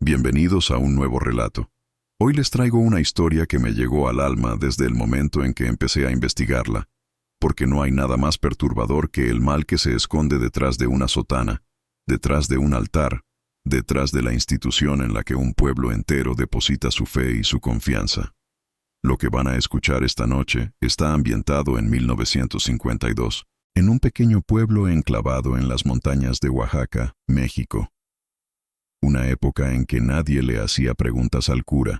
Bienvenidos a un nuevo relato. Hoy les traigo una historia que me llegó al alma desde el momento en que empecé a investigarla, porque no hay nada más perturbador que el mal que se esconde detrás de una sotana, detrás de un altar, detrás de la institución en la que un pueblo entero deposita su fe y su confianza. Lo que van a escuchar esta noche está ambientado en 1952, en un pequeño pueblo enclavado en las montañas de Oaxaca, México. Una época en que nadie le hacía preguntas al cura.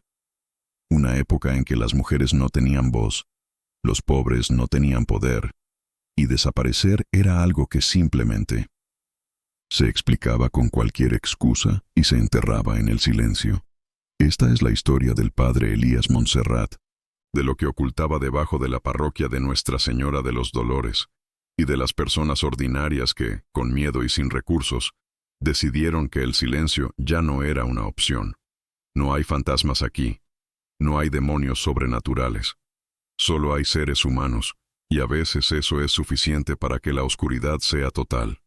Una época en que las mujeres no tenían voz, los pobres no tenían poder, y desaparecer era algo que simplemente se explicaba con cualquier excusa y se enterraba en el silencio. Esta es la historia del padre Elías Montserrat, de lo que ocultaba debajo de la parroquia de Nuestra Señora de los Dolores, y de las personas ordinarias que, con miedo y sin recursos, decidieron que el silencio ya no era una opción. No hay fantasmas aquí, no hay demonios sobrenaturales, solo hay seres humanos, y a veces eso es suficiente para que la oscuridad sea total.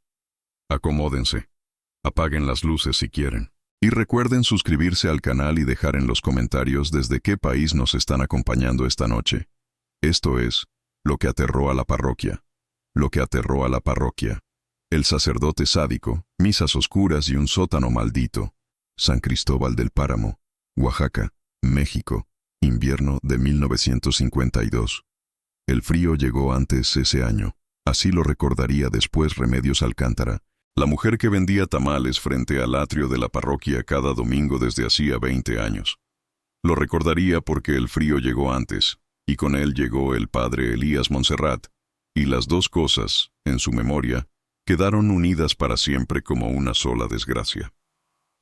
Acomódense, apaguen las luces si quieren, y recuerden suscribirse al canal y dejar en los comentarios desde qué país nos están acompañando esta noche. Esto es, lo que aterró a la parroquia. Lo que aterró a la parroquia. El sacerdote sádico, misas oscuras y un sótano maldito. San Cristóbal del Páramo, Oaxaca, México, invierno de 1952. El frío llegó antes ese año. Así lo recordaría después Remedios Alcántara, la mujer que vendía tamales frente al atrio de la parroquia cada domingo desde hacía 20 años. Lo recordaría porque el frío llegó antes, y con él llegó el padre Elías Montserrat, y las dos cosas, en su memoria, quedaron unidas para siempre como una sola desgracia.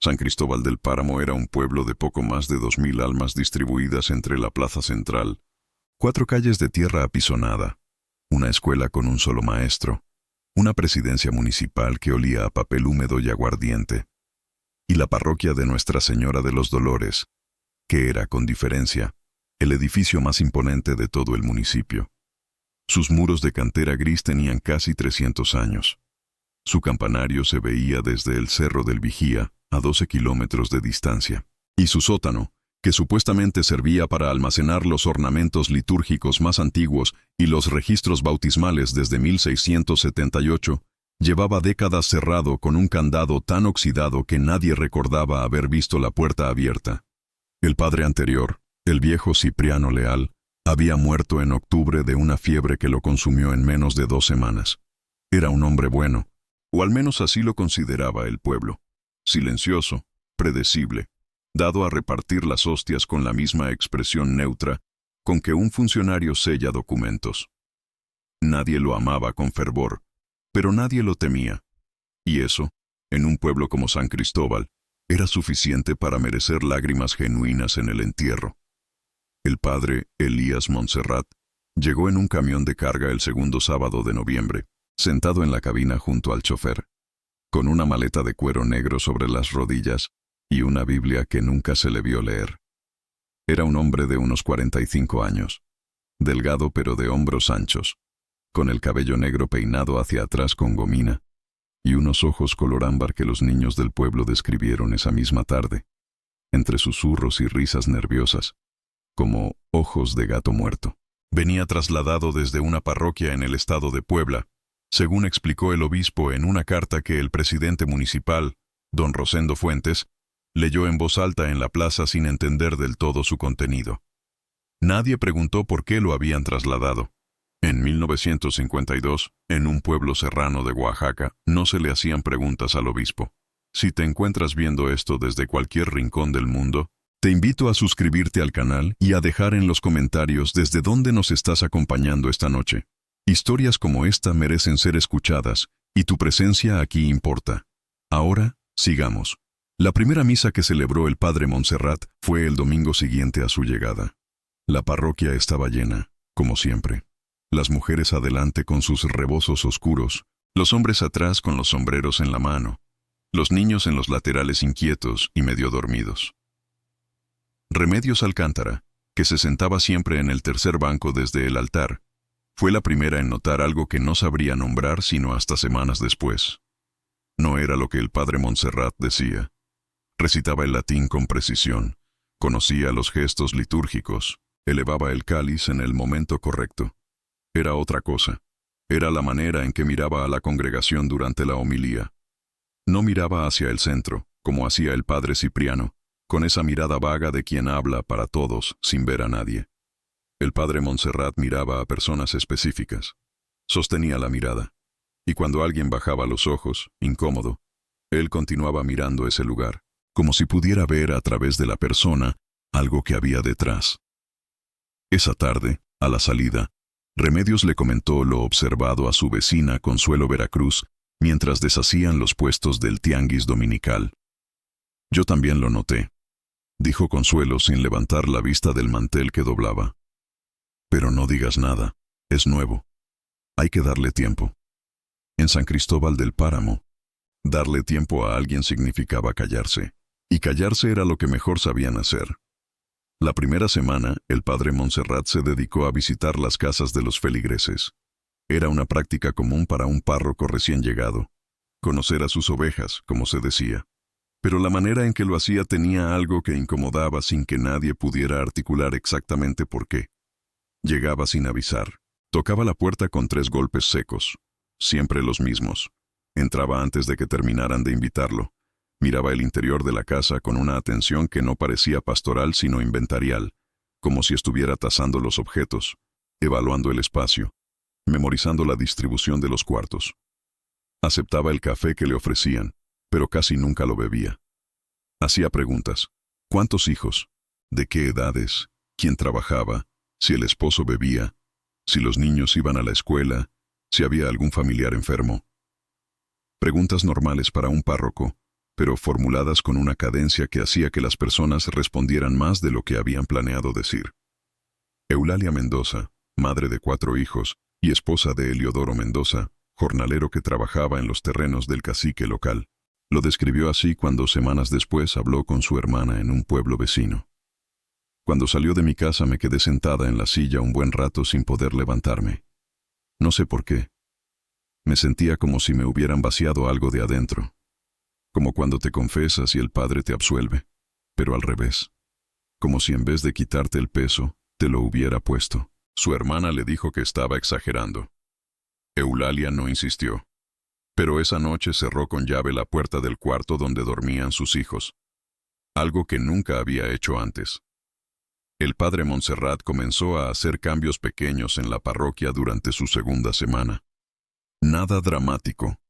San Cristóbal del Páramo era un pueblo de poco más de 2000 almas distribuidas entre la plaza central, 4 calles de tierra apisonada, una escuela con un solo maestro, una presidencia municipal que olía a papel húmedo y aguardiente, y la parroquia de Nuestra Señora de los Dolores, que era, con diferencia, el edificio más imponente de todo el municipio. Sus muros de cantera gris tenían casi 300 años. Su campanario se veía desde el Cerro del Vigía, a 12 kilómetros de distancia. Y su sótano, que supuestamente servía para almacenar los ornamentos litúrgicos más antiguos y los registros bautismales desde 1678, llevaba décadas cerrado con un candado tan oxidado que nadie recordaba haber visto la puerta abierta. El padre anterior, el viejo Cipriano Leal, había muerto en octubre de una fiebre que lo consumió en menos de 2 semanas. Era un hombre bueno, o al menos así lo consideraba el pueblo. Silencioso, predecible, dado a repartir las hostias con la misma expresión neutra con que un funcionario sella documentos. Nadie lo amaba con fervor, pero nadie lo temía. Y eso, en un pueblo como San Cristóbal, era suficiente para merecer lágrimas genuinas en el entierro. El padre Elías Montserrat llegó en un camión de carga el segundo sábado de noviembre, sentado en la cabina junto al chofer, con una maleta de cuero negro sobre las rodillas y una Biblia que nunca se le vio leer. Era un hombre de unos 45 años, delgado pero de hombros anchos, con el cabello negro peinado hacia atrás con gomina, y unos ojos color ámbar que los niños del pueblo describieron esa misma tarde, entre susurros y risas nerviosas, como ojos de gato muerto. Venía trasladado desde una parroquia en el estado de Puebla, según explicó el obispo en una carta que el presidente municipal, don Rosendo Fuentes, leyó en voz alta en la plaza sin entender del todo su contenido. Nadie preguntó por qué lo habían trasladado. En 1952, en un pueblo serrano de Oaxaca, no se le hacían preguntas al obispo. Si te encuentras viendo esto desde cualquier rincón del mundo, te invito a suscribirte al canal y a dejar en los comentarios desde dónde nos estás acompañando esta noche. Historias como esta merecen ser escuchadas, y tu presencia aquí importa. Ahora, sigamos. La primera misa que celebró el padre Montserrat fue el domingo siguiente a su llegada. La parroquia estaba llena, como siempre. Las mujeres adelante con sus rebozos oscuros, los hombres atrás con los sombreros en la mano, los niños en los laterales inquietos y medio dormidos. Remedios Alcántara, que se sentaba siempre en el tercer banco desde el altar, fue la primera en notar algo que no sabría nombrar sino hasta semanas después. No era lo que el padre Montserrat decía. Recitaba el latín con precisión, conocía los gestos litúrgicos, elevaba el cáliz en el momento correcto. Era otra cosa. Era la manera en que miraba a la congregación durante la homilía. No miraba hacia el centro, como hacía el padre Cipriano, con esa mirada vaga de quien habla para todos sin ver a nadie. El padre Montserrat miraba a personas específicas. Sostenía la mirada. Y cuando alguien bajaba los ojos, incómodo, él continuaba mirando ese lugar, como si pudiera ver a través de la persona algo que había detrás. Esa tarde, a la salida, Remedios le comentó lo observado a su vecina Consuelo Veracruz mientras deshacían los puestos del tianguis dominical. Yo también lo noté, dijo Consuelo sin levantar la vista del mantel que doblaba. Pero no digas nada, es nuevo. Hay que darle tiempo. En San Cristóbal del Páramo, darle tiempo a alguien significaba callarse, y callarse era lo que mejor sabían hacer. La primera semana, el padre Montserrat se dedicó a visitar las casas de los feligreses. Era una práctica común para un párroco recién llegado, conocer a sus ovejas, como se decía. Pero la manera en que lo hacía tenía algo que incomodaba sin que nadie pudiera articular exactamente por qué. Llegaba sin avisar. Tocaba la puerta con 3 golpes secos, siempre los mismos. Entraba antes de que terminaran de invitarlo. Miraba el interior de la casa con una atención que no parecía pastoral sino inventarial, como si estuviera tasando los objetos, evaluando el espacio, memorizando la distribución de los cuartos. Aceptaba el café que le ofrecían, pero casi nunca lo bebía. Hacía preguntas. ¿Cuántos hijos? ¿De qué edades? ¿Quién trabajaba? ¿Si el esposo bebía? ¿Si los niños iban a la escuela? ¿Si había algún familiar enfermo? Preguntas normales para un párroco, pero formuladas con una cadencia que hacía que las personas respondieran más de lo que habían planeado decir. Eulalia Mendoza, madre de 4 hijos, y esposa de Heliodoro Mendoza, jornalero que trabajaba en los terrenos del cacique local, lo describió así cuando semanas después habló con su hermana en un pueblo vecino. Cuando salió de mi casa me quedé sentada en la silla un buen rato sin poder levantarme. No sé por qué. Me sentía como si me hubieran vaciado algo de adentro. Como cuando te confesas y el Padre te absuelve, pero al revés. Como si en vez de quitarte el peso, te lo hubiera puesto. Su hermana le dijo que estaba exagerando. Eulalia no insistió. Pero esa noche cerró con llave la puerta del cuarto donde dormían sus hijos. Algo que nunca había hecho antes. El padre Montserrat comenzó a hacer cambios pequeños en la parroquia durante su segunda semana. Nada dramático.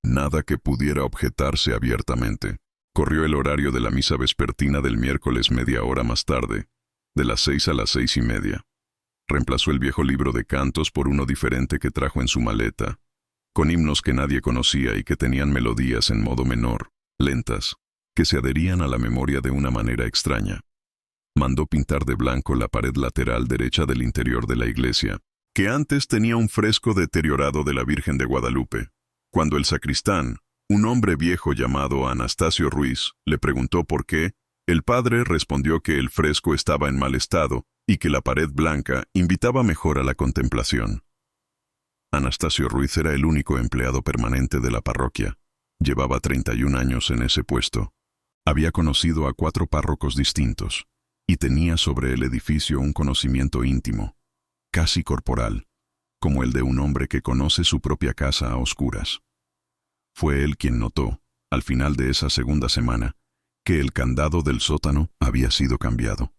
Nada que pudiera objetarse abiertamente. Corrió el horario de la misa vespertina del miércoles media hora más tarde, de las 6 a las 6:30. Reemplazó el viejo libro de cantos por uno diferente que trajo en su maleta, con himnos que nadie conocía y que tenían melodías en modo menor, lentas, que se adherían a la memoria de una manera extraña. Mandó pintar de blanco la pared lateral derecha del interior de la iglesia, que antes tenía un fresco deteriorado de la Virgen de Guadalupe. Cuando el sacristán, un hombre viejo llamado Anastasio Ruiz, le preguntó por qué, el padre respondió que el fresco estaba en mal estado y que la pared blanca invitaba mejor a la contemplación. Anastasio Ruiz era el único empleado permanente de la parroquia. Llevaba 31 años en ese puesto. Había conocido a 4 párrocos distintos y tenía sobre el edificio un conocimiento íntimo, casi corporal, como el de un hombre que conoce su propia casa a oscuras. Fue él quien notó, al final de esa segunda semana, que el candado del sótano había sido cambiado.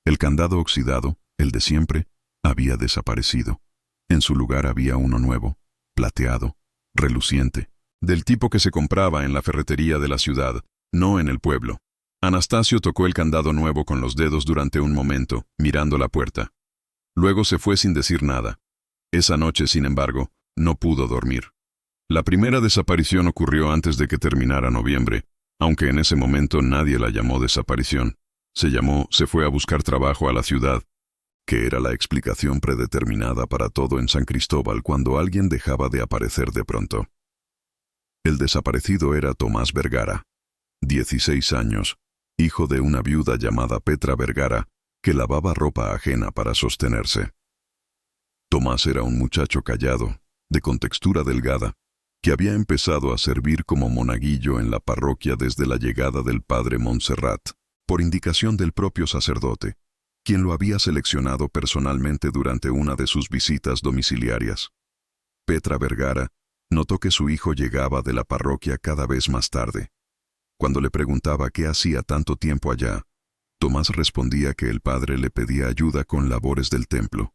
El candado oxidado, el de siempre, había desaparecido. En su lugar había uno nuevo, plateado, reluciente, del tipo que se compraba en la ferretería de la ciudad, no en el pueblo. Anastasio tocó el candado nuevo con los dedos durante un momento, mirando la puerta. Luego se fue sin decir nada. Esa noche, sin embargo, no pudo dormir. La primera desaparición ocurrió antes de que terminara noviembre, aunque en ese momento nadie la llamó desaparición. Se fue a buscar trabajo a la ciudad, que era la explicación predeterminada para todo en San Cristóbal cuando alguien dejaba de aparecer de pronto. El desaparecido era Tomás Vergara, 16 años, hijo de una viuda llamada Petra Vergara, que lavaba ropa ajena para sostenerse. Tomás era un muchacho callado, de contextura delgada, que había empezado a servir como monaguillo en la parroquia desde la llegada del padre Montserrat, por indicación del propio sacerdote, quien lo había seleccionado personalmente durante una de sus visitas domiciliarias. Petra Vergara notó que su hijo llegaba de la parroquia cada vez más tarde. Cuando le preguntaba qué hacía tanto tiempo allá, Tomás respondía que el padre le pedía ayuda con labores del templo,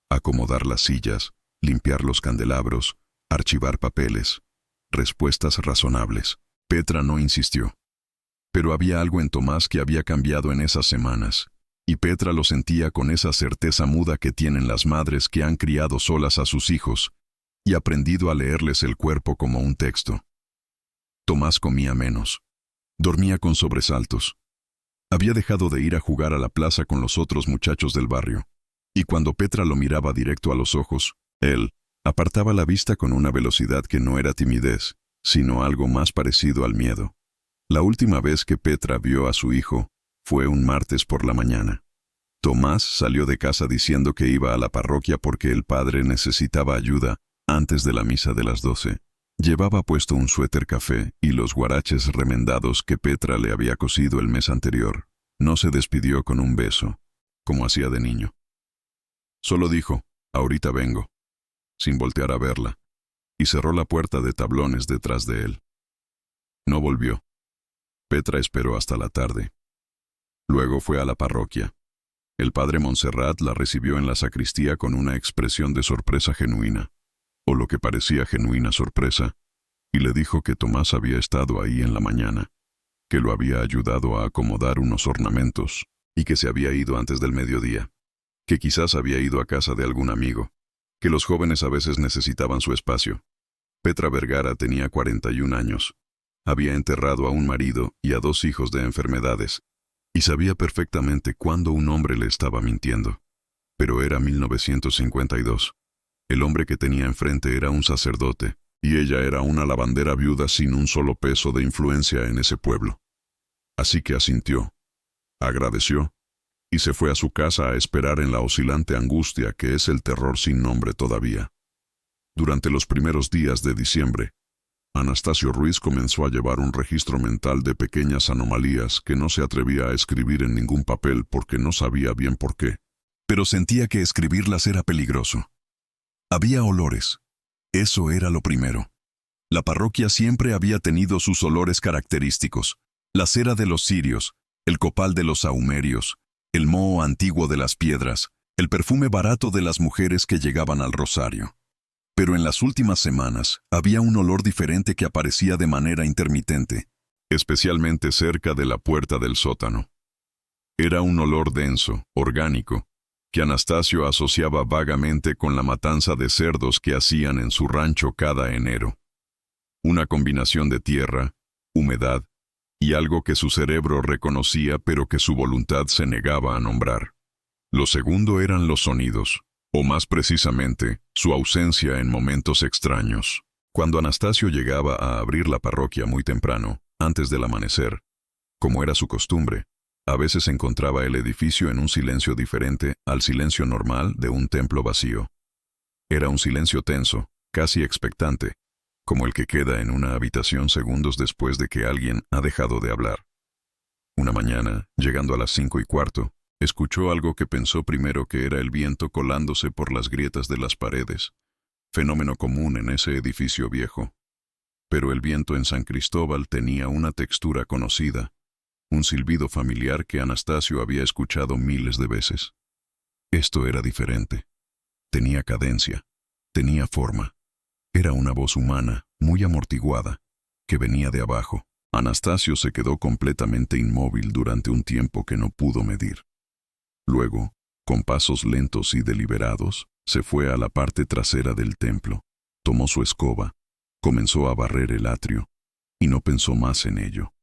acomodar las sillas, limpiar los candelabros, archivar papeles. Respuestas razonables. Petra no insistió. Pero había algo en Tomás que había cambiado en esas semanas, y Petra lo sentía con esa certeza muda que tienen las madres que han criado solas a sus hijos y aprendido a leerles el cuerpo como un texto. Tomás comía menos. Dormía con sobresaltos. Había dejado de ir a jugar a la plaza con los otros muchachos del barrio, y cuando Petra lo miraba directo a los ojos, él apartaba la vista con una velocidad que no era timidez, sino algo más parecido al miedo. La última vez que Petra vio a su hijo fue un martes por la mañana. Tomás salió de casa diciendo que iba a la parroquia porque el padre necesitaba ayuda antes de la misa de las 12. Llevaba puesto un suéter café y los guaraches remendados que Petra le había cosido el mes anterior. No se despidió con un beso, como hacía de niño. Solo dijo, «Ahorita vengo», sin voltear a verla, y cerró la puerta de tablones detrás de él. No volvió. Petra esperó hasta la tarde. Luego fue a la parroquia. El padre Montserrat la recibió en la sacristía con una expresión de sorpresa genuina, o lo que parecía genuina sorpresa, y le dijo que Tomás había estado ahí en la mañana, que lo había ayudado a acomodar unos ornamentos, y que se había ido antes del mediodía, que quizás había ido a casa de algún amigo, que los jóvenes a veces necesitaban su espacio. Petra Vergara tenía 41 años. Había enterrado a un marido y a 2 hijos de enfermedades, y sabía perfectamente cuándo un hombre le estaba mintiendo. Pero era 1952. El hombre que tenía enfrente era un sacerdote, y ella era una lavandera viuda sin un solo peso de influencia en ese pueblo. Así que asintió, agradeció, y se fue a su casa a esperar en la oscilante angustia que es el terror sin nombre todavía. Durante los primeros días de diciembre, Anastasio Ruiz comenzó a llevar un registro mental de pequeñas anomalías que no se atrevía a escribir en ningún papel porque no sabía bien por qué, pero sentía que escribirlas era peligroso. Había olores. Eso era lo primero. La parroquia siempre había tenido sus olores característicos: la cera de los cirios, el copal de los sahumerios, el moho antiguo de las piedras, el perfume barato de las mujeres que llegaban al rosario. Pero en las últimas semanas había un olor diferente que aparecía de manera intermitente, especialmente cerca de la puerta del sótano. Era un olor denso, orgánico, que Anastasio asociaba vagamente con la matanza de cerdos que hacían en su rancho cada enero. Una combinación de tierra, humedad y algo que su cerebro reconocía pero que su voluntad se negaba a nombrar. Lo segundo eran los sonidos, o más precisamente, su ausencia en momentos extraños. Cuando Anastasio llegaba a abrir la parroquia muy temprano, antes del amanecer, como era su costumbre, a veces encontraba el edificio en un silencio diferente al silencio normal de un templo vacío. Era un silencio tenso, casi expectante, como el que queda en una habitación segundos después de que alguien ha dejado de hablar. Una mañana, llegando a las 5:15, escuchó algo que pensó primero que era el viento colándose por las grietas de las paredes, fenómeno común en ese edificio viejo. Pero el viento en San Cristóbal tenía una textura conocida, un silbido familiar que Anastasio había escuchado miles de veces. Esto era diferente. Tenía cadencia, tenía forma. Era una voz humana, muy amortiguada, que venía de abajo. Anastasio se quedó completamente inmóvil durante un tiempo que no pudo medir. Luego, con pasos lentos y deliberados, se fue a la parte trasera del templo, tomó su escoba, comenzó a barrer el atrio, y no pensó más en ello.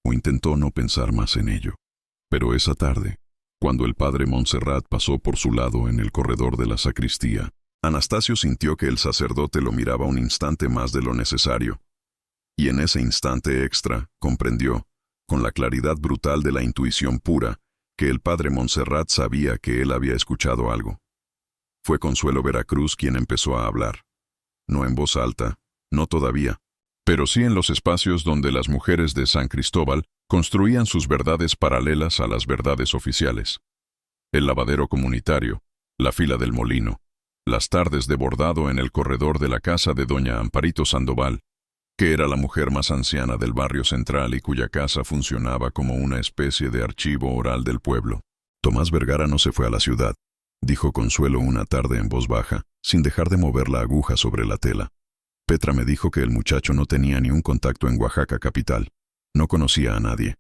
O intentó no pensar más en ello. Pero esa tarde, cuando el padre Montserrat pasó por su lado en el corredor de la sacristía, Anastasio sintió que el sacerdote lo miraba un instante más de lo necesario. Y en ese instante extra, comprendió, con la claridad brutal de la intuición pura, que el padre Montserrat sabía que él había escuchado algo. Fue Consuelo Veracruz quien empezó a hablar. No en voz alta, no todavía, pero sí en los espacios donde las mujeres de San Cristóbal construían sus verdades paralelas a las verdades oficiales. El lavadero comunitario, la fila del molino, las tardes de bordado en el corredor de la casa de doña Amparito Sandoval, que era la mujer más anciana del barrio central y cuya casa funcionaba como una especie de archivo oral del pueblo. Tomás Vergara no se fue a la ciudad, dijo Consuelo una tarde en voz baja, sin dejar de mover la aguja sobre la tela. Petra me dijo que el muchacho no tenía ni un contacto en Oaxaca capital. No conocía a nadie.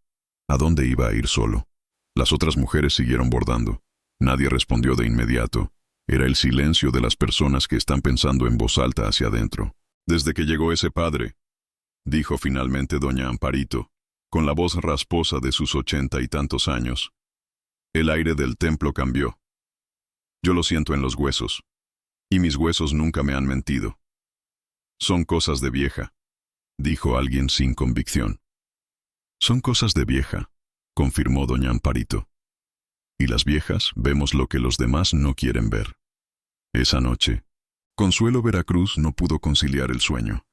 ¿A dónde iba a ir solo? Las otras mujeres siguieron bordando. Nadie respondió de inmediato. Era el silencio de las personas que están pensando en voz alta hacia adentro. Desde que llegó ese padre, dijo finalmente doña Amparito, con la voz rasposa de sus 80 y tantos años. El aire del templo cambió. Yo lo siento en los huesos. Y mis huesos nunca me han mentido. Son cosas de vieja, dijo alguien sin convicción. Son cosas de vieja, confirmó doña Amparito. Y las viejas vemos lo que los demás no quieren ver. Esa noche, Consuelo Veracruz no pudo conciliar el sueño.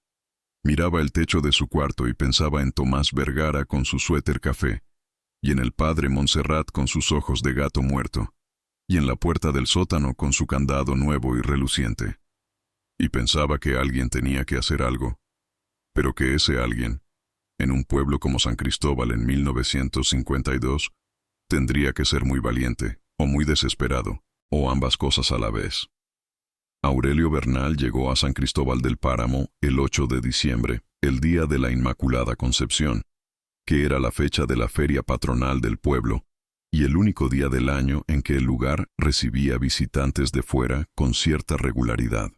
Miraba el techo de su cuarto y pensaba en Tomás Vergara con su suéter café, y en el padre Montserrat con sus ojos de gato muerto, y en la puerta del sótano con su candado nuevo y reluciente. Y pensaba que alguien tenía que hacer algo, pero que ese alguien, en un pueblo como San Cristóbal en 1952, tendría que ser muy valiente, o muy desesperado, o ambas cosas a la vez. Aurelio Bernal llegó a San Cristóbal del Páramo el 8 de diciembre, el día de la Inmaculada Concepción, que era la fecha de la feria patronal del pueblo, y el único día del año en que el lugar recibía visitantes de fuera con cierta regularidad.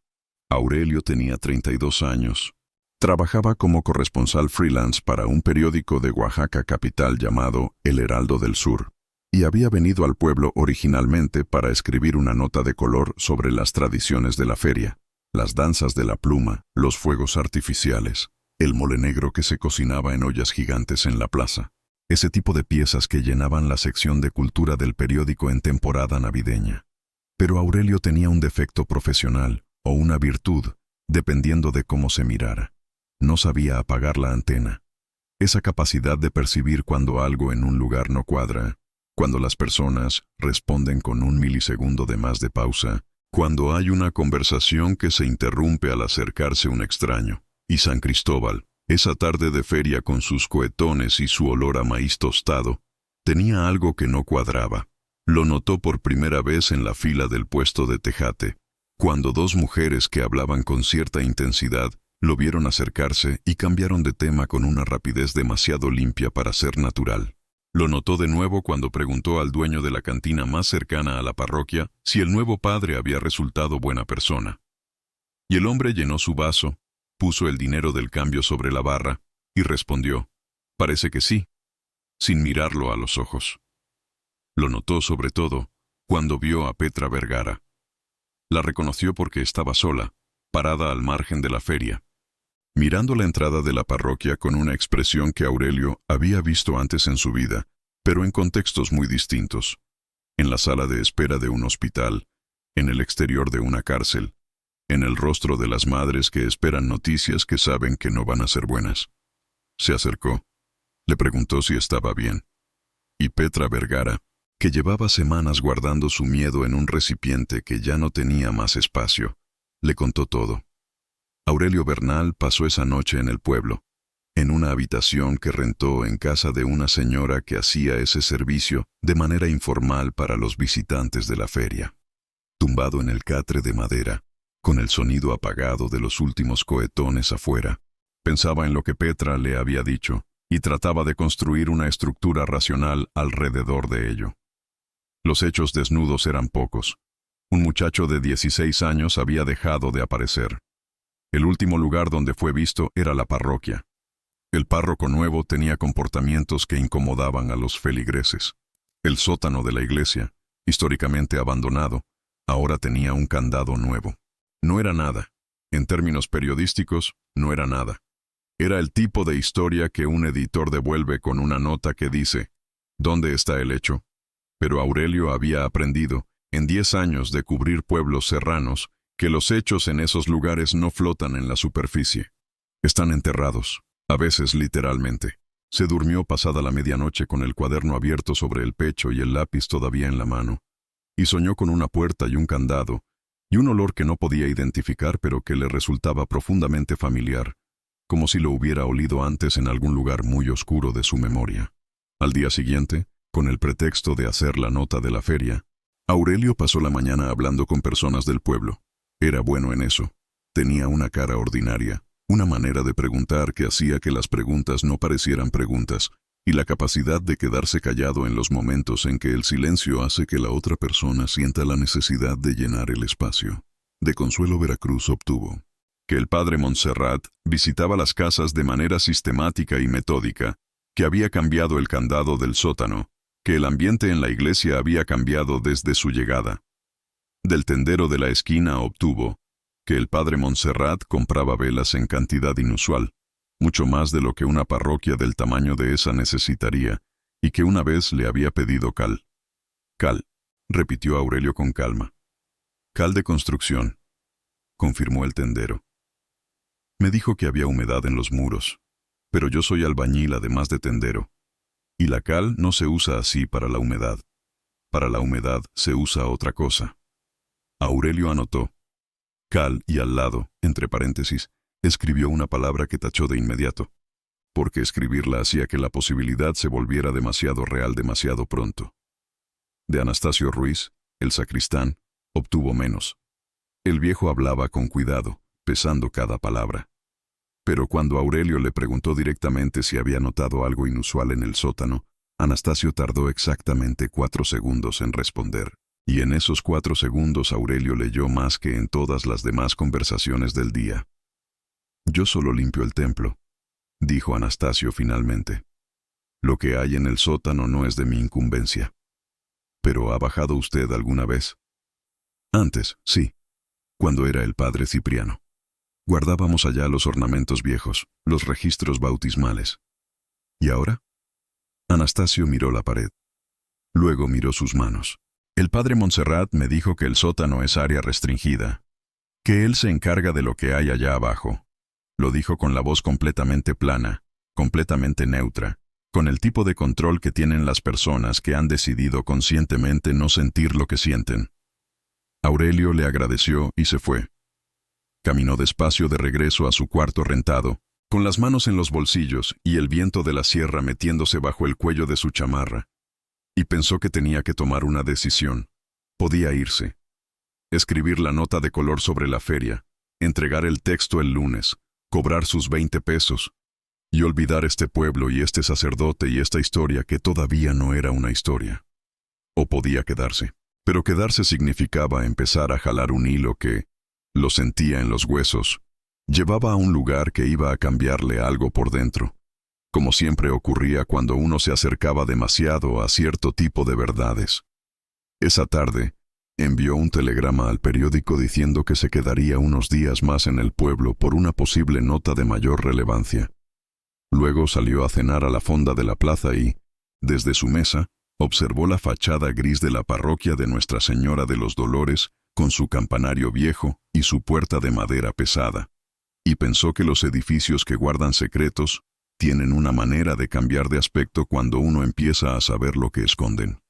Aurelio tenía 32 años. Trabajaba como corresponsal freelance para un periódico de Oaxaca capital llamado El Heraldo del Sur, y había venido al pueblo originalmente para escribir una nota de color sobre las tradiciones de la feria, las danzas de la pluma, los fuegos artificiales, el mole negro que se cocinaba en ollas gigantes en la plaza, ese tipo de piezas que llenaban la sección de cultura del periódico en temporada navideña. Pero Aurelio tenía un defecto profesional, o una virtud, dependiendo de cómo se mirara. No sabía apagar la antena. Esa capacidad de percibir cuando algo en un lugar no cuadra, cuando las personas responden con un milisegundo de más de pausa, cuando hay una conversación que se interrumpe al acercarse un extraño. Y San Cristóbal, esa tarde de feria con sus cohetones y su olor a maíz tostado, tenía algo que no cuadraba. Lo notó por primera vez en la fila del puesto de tejate, cuando dos mujeres que hablaban con cierta intensidad lo vieron acercarse y cambiaron de tema con una rapidez demasiado limpia para ser natural. Lo notó de nuevo cuando preguntó al dueño de la cantina más cercana a la parroquia si el nuevo padre había resultado buena persona. Y el hombre llenó su vaso, puso el dinero del cambio sobre la barra y respondió, «Parece que sí», sin mirarlo a los ojos. Lo notó sobre todo cuando vio a Petra Vergara. La reconoció porque estaba sola, parada al margen de la feria, mirando la entrada de la parroquia con una expresión que Aurelio había visto antes en su vida, pero en contextos muy distintos. En la sala de espera de un hospital, en el exterior de una cárcel, en el rostro de las madres que esperan noticias que saben que no van a ser buenas. Se acercó, le preguntó si estaba bien, y Petra Vergara, que llevaba semanas guardando su miedo en un recipiente que ya no tenía más espacio, le contó todo. Aurelio Bernal pasó esa noche en el pueblo, en una habitación que rentó en casa de una señora que hacía ese servicio de manera informal para los visitantes de la feria. Tumbado en el catre de madera, con el sonido apagado de los últimos cohetones afuera, pensaba en lo que Petra le había dicho y trataba de construir una estructura racional alrededor de ello. Los hechos desnudos eran pocos. Un muchacho de 16 años había dejado de aparecer. El último lugar donde fue visto era la parroquia. El párroco nuevo tenía comportamientos que incomodaban a los feligreses. El sótano de la iglesia, históricamente abandonado, ahora tenía un candado nuevo. No era nada. En términos periodísticos, no era nada. Era el tipo de historia que un editor devuelve con una nota que dice, ¿dónde está el hecho? Pero Aurelio había aprendido, en 10 años de cubrir pueblos serranos, que los hechos en esos lugares no flotan en la superficie. Están enterrados, a veces literalmente. Se durmió pasada la medianoche con el cuaderno abierto sobre el pecho y el lápiz todavía en la mano, y soñó con una puerta y un candado, y un olor que no podía identificar pero que le resultaba profundamente familiar, como si lo hubiera olido antes en algún lugar muy oscuro de su memoria. Al día siguiente, con el pretexto de hacer la nota de la feria, Aurelio pasó la mañana hablando con personas del pueblo. Era bueno en eso. Tenía una cara ordinaria, una manera de preguntar que hacía que las preguntas no parecieran preguntas, y la capacidad de quedarse callado en los momentos en que el silencio hace que la otra persona sienta la necesidad de llenar el espacio. De Consuelo Veracruz obtuvo que el padre Montserrat visitaba las casas de manera sistemática y metódica, que había cambiado el candado del sótano, que el ambiente en la iglesia había cambiado desde su llegada. Del tendero de la esquina obtuvo que el padre Montserrat compraba velas en cantidad inusual, mucho más de lo que una parroquia del tamaño de esa necesitaría, y que una vez le había pedido cal. Cal, repitió Aurelio con calma. Cal de construcción, confirmó el tendero. Me dijo que había humedad en los muros, pero yo soy albañil además de tendero, y la cal no se usa así para la humedad. Para la humedad se usa otra cosa. Aurelio anotó cal y al lado, entre paréntesis, escribió una palabra que tachó de inmediato, porque escribirla hacía que la posibilidad se volviera demasiado real demasiado pronto. De Anastasio Ruiz, el sacristán, obtuvo menos. El viejo hablaba con cuidado, pesando cada palabra. Pero cuando Aurelio le preguntó directamente si había notado algo inusual en el sótano, Anastasio tardó exactamente 4 segundos en responder. Y en esos 4 segundos Aurelio leyó más que en todas las demás conversaciones del día. Yo solo limpio el templo, dijo Anastasio finalmente. Lo que hay en el sótano no es de mi incumbencia. ¿Pero ha bajado usted alguna vez? Antes, sí, cuando era el padre Cipriano. Guardábamos allá los ornamentos viejos, los registros bautismales. ¿Y ahora? Anastasio miró la pared. Luego miró sus manos. El padre Montserrat me dijo que el sótano es área restringida, que él se encarga de lo que hay allá abajo. Lo dijo con la voz completamente plana, completamente neutra, con el tipo de control que tienen las personas que han decidido conscientemente no sentir lo que sienten. Aurelio le agradeció y se fue. Caminó despacio de regreso a su cuarto rentado, con las manos en los bolsillos y el viento de la sierra metiéndose bajo el cuello de su chamarra. Y pensó que tenía que tomar una decisión. Podía irse. Escribir la nota de color sobre la feria, entregar el texto el lunes, cobrar sus 20 pesos, y olvidar este pueblo y este sacerdote y esta historia que todavía no era una historia. O podía quedarse. Pero quedarse significaba empezar a jalar un hilo que, lo sentía en los huesos, llevaba a un lugar que iba a cambiarle algo por dentro, como siempre ocurría cuando uno se acercaba demasiado a cierto tipo de verdades. Esa tarde, envió un telegrama al periódico diciendo que se quedaría unos días más en el pueblo por una posible nota de mayor relevancia. Luego salió a cenar a la fonda de la plaza y, desde su mesa, observó la fachada gris de la parroquia de Nuestra Señora de los Dolores, con su campanario viejo y su puerta de madera pesada, y pensó que los edificios que guardan secretos tienen una manera de cambiar de aspecto cuando uno empieza a saber lo que esconden.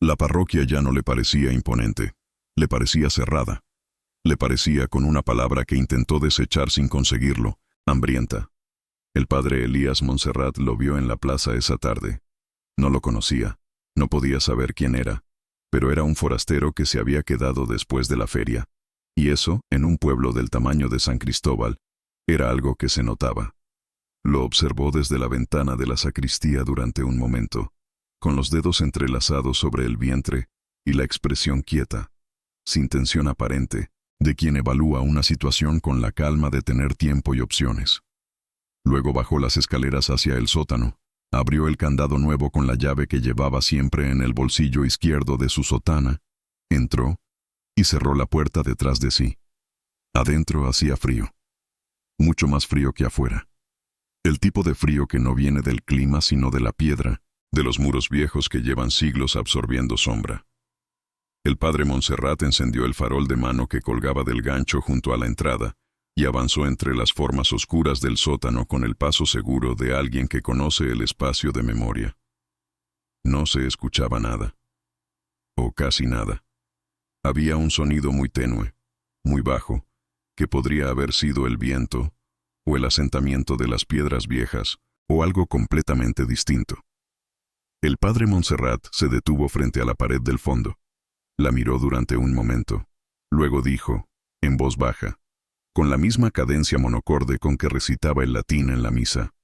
La parroquia ya no le parecía imponente, le parecía cerrada, le parecía, con una palabra que intentó desechar sin conseguirlo, hambrienta. El padre Elías Montserrat lo vio en la plaza esa tarde. No lo conocía, no podía saber quién era, pero era un forastero que se había quedado después de la feria, y eso, en un pueblo del tamaño de San Cristóbal, era algo que se notaba. Lo observó desde la ventana de la sacristía durante un momento, con los dedos entrelazados sobre el vientre y la expresión quieta, sin tensión aparente, de quien evalúa una situación con la calma de tener tiempo y opciones. Luego bajó las escaleras hacia el sótano, abrió el candado nuevo con la llave que llevaba siempre en el bolsillo izquierdo de su sotana, entró y cerró la puerta detrás de sí. Adentro hacía frío, mucho más frío que afuera. El tipo de frío que no viene del clima sino de la piedra, de los muros viejos que llevan siglos absorbiendo sombra. El padre Montserrat encendió el farol de mano que colgaba del gancho junto a la entrada, y avanzó entre las formas oscuras del sótano con el paso seguro de alguien que conoce el espacio de memoria. No se escuchaba nada, o casi nada. Había un sonido muy tenue, muy bajo, que podría haber sido el viento, o el asentamiento de las piedras viejas, o algo completamente distinto. El padre Montserrat se detuvo frente a la pared del fondo. La miró durante un momento. Luego dijo, en voz baja, con la misma cadencia monocorde con que recitaba el latín en la misa: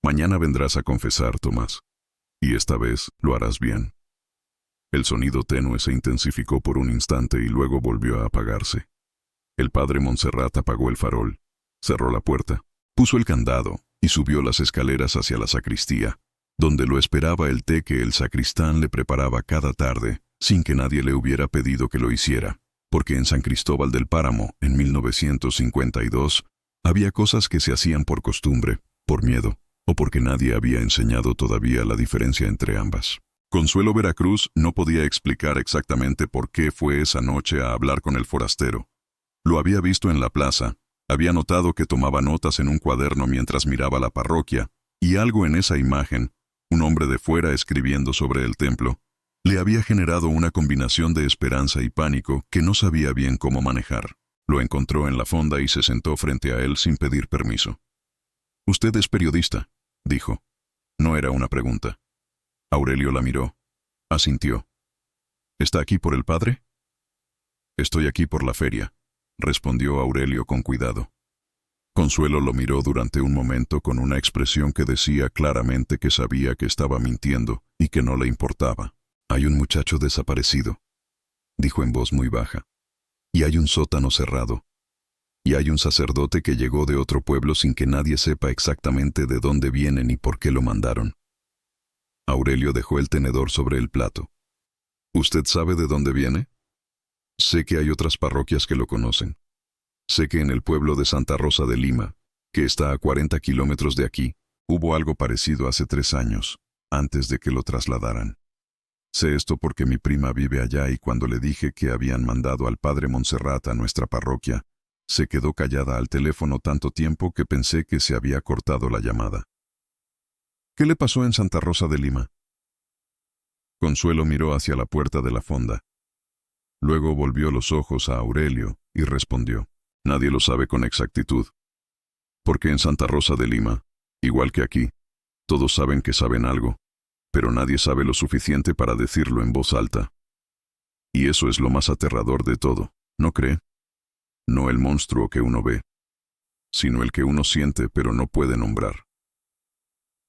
«Mañana vendrás a confesar, Tomás. Y esta vez lo harás bien». El sonido tenue se intensificó por un instante y luego volvió a apagarse. El padre Montserrat apagó el farol, cerró la puerta, puso el candado y subió las escaleras hacia la sacristía, donde lo esperaba el té que el sacristán le preparaba cada tarde, sin que nadie le hubiera pedido que lo hiciera, porque en San Cristóbal del Páramo, en 1952, había cosas que se hacían por costumbre, por miedo, o porque nadie había enseñado todavía la diferencia entre ambas. Consuelo Veracruz no podía explicar exactamente por qué fue esa noche a hablar con el forastero. Lo había visto en la plaza, había notado que tomaba notas en un cuaderno mientras miraba la parroquia, y algo en esa imagen, un hombre de fuera escribiendo sobre el templo, le había generado una combinación de esperanza y pánico que no sabía bien cómo manejar. Lo encontró en la fonda y se sentó frente a él sin pedir permiso. «Usted es periodista», dijo. No era una pregunta. Aurelio la miró. Asintió. «¿Está aquí por el padre?» «Estoy aquí por la feria», respondió Aurelio con cuidado. Consuelo lo miró durante un momento con una expresión que decía claramente que sabía que estaba mintiendo y que no le importaba. «Hay un muchacho desaparecido», dijo en voz muy baja. «Y hay un sótano cerrado. Y hay un sacerdote que llegó de otro pueblo sin que nadie sepa exactamente de dónde viene ni por qué lo mandaron». Aurelio dejó el tenedor sobre el plato. «¿Usted sabe de dónde viene?» «Sé que hay otras parroquias que lo conocen. Sé que en el pueblo de Santa Rosa de Lima, que está a 40 kilómetros de aquí, hubo algo parecido hace 3 años, antes de que lo trasladaran. Sé esto porque mi prima vive allá y cuando le dije que habían mandado al padre Montserrat a nuestra parroquia, se quedó callada al teléfono tanto tiempo que pensé que se había cortado la llamada». «¿Qué le pasó en Santa Rosa de Lima?» Consuelo miró hacia la puerta de la fonda. Luego volvió los ojos a Aurelio y respondió: «Nadie lo sabe con exactitud. Porque en Santa Rosa de Lima, igual que aquí, todos saben que saben algo, pero nadie sabe lo suficiente para decirlo en voz alta. Y eso es lo más aterrador de todo, ¿no cree? No el monstruo que uno ve, sino el que uno siente pero no puede nombrar».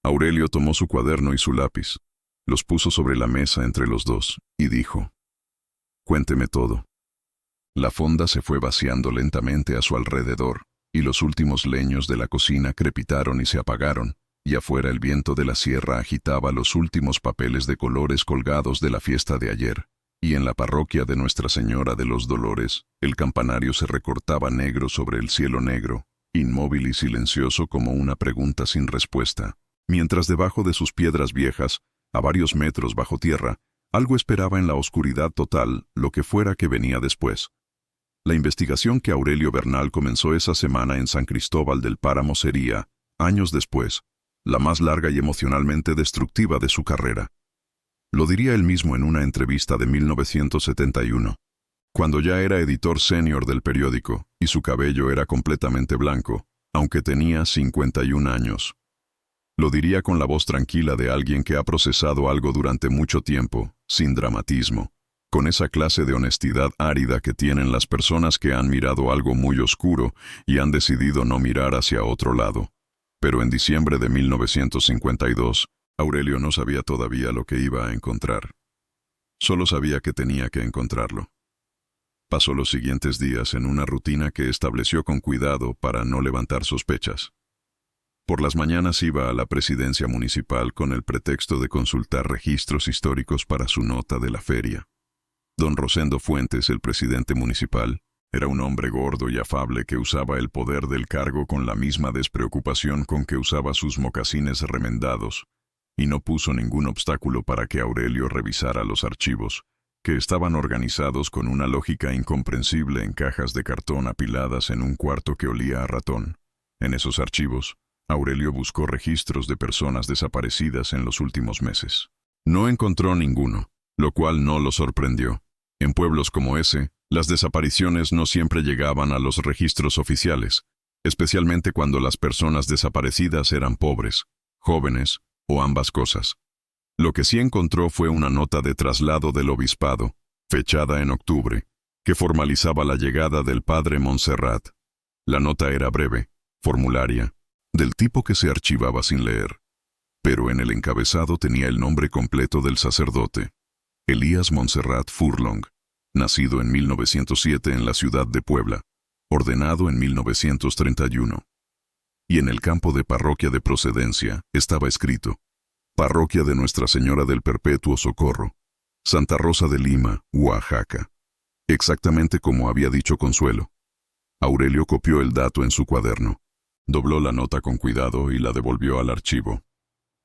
Aurelio tomó su cuaderno y su lápiz, los puso sobre la mesa entre los dos, y dijo: «Cuénteme todo». La fonda se fue vaciando lentamente a su alrededor, y los últimos leños de la cocina crepitaron y se apagaron, y afuera el viento de la sierra agitaba los últimos papeles de colores colgados de la fiesta de ayer, y en la parroquia de Nuestra Señora de los Dolores, el campanario se recortaba negro sobre el cielo negro, inmóvil y silencioso como una pregunta sin respuesta, mientras debajo de sus piedras viejas, a varios metros bajo tierra, algo esperaba en la oscuridad total lo que fuera que venía después. La investigación que Aurelio Bernal comenzó esa semana en San Cristóbal del Páramo sería, años después, la más larga y emocionalmente destructiva de su carrera. Lo diría él mismo en una entrevista de 1971, cuando ya era editor senior del periódico y su cabello era completamente blanco, aunque tenía 51 años. Lo diría con la voz tranquila de alguien que ha procesado algo durante mucho tiempo, sin dramatismo, con esa clase de honestidad árida que tienen las personas que han mirado algo muy oscuro y han decidido no mirar hacia otro lado. Pero en diciembre de 1952, Aurelio no sabía todavía lo que iba a encontrar. Solo sabía que tenía que encontrarlo. Pasó los siguientes días en una rutina que estableció con cuidado para no levantar sospechas. Por las mañanas iba a la presidencia municipal con el pretexto de consultar registros históricos para su nota de la feria. Don Rosendo Fuentes, el presidente municipal, era un hombre gordo y afable que usaba el poder del cargo con la misma despreocupación con que usaba sus mocasines remendados, y no puso ningún obstáculo para que Aurelio revisara los archivos, que estaban organizados con una lógica incomprensible en cajas de cartón apiladas en un cuarto que olía a ratón. En esos archivos, Aurelio buscó registros de personas desaparecidas en los últimos meses. No encontró ninguno, lo cual no lo sorprendió. En pueblos como ese, las desapariciones no siempre llegaban a los registros oficiales, especialmente cuando las personas desaparecidas eran pobres, jóvenes o ambas cosas. Lo que sí encontró fue una nota de traslado del obispado, fechada en octubre, que formalizaba la llegada del padre Montserrat. La nota era breve, formularia, del tipo que se archivaba sin leer. Pero en el encabezado tenía el nombre completo del sacerdote: Elías Montserrat Furlong, nacido en 1907 en la ciudad de Puebla, ordenado en 1931. Y en el campo de parroquia de procedencia estaba escrito: Parroquia de Nuestra Señora del Perpetuo Socorro, Santa Rosa de Lima, Oaxaca. Exactamente como había dicho Consuelo. Aurelio copió el dato en su cuaderno, dobló la nota con cuidado y la devolvió al archivo.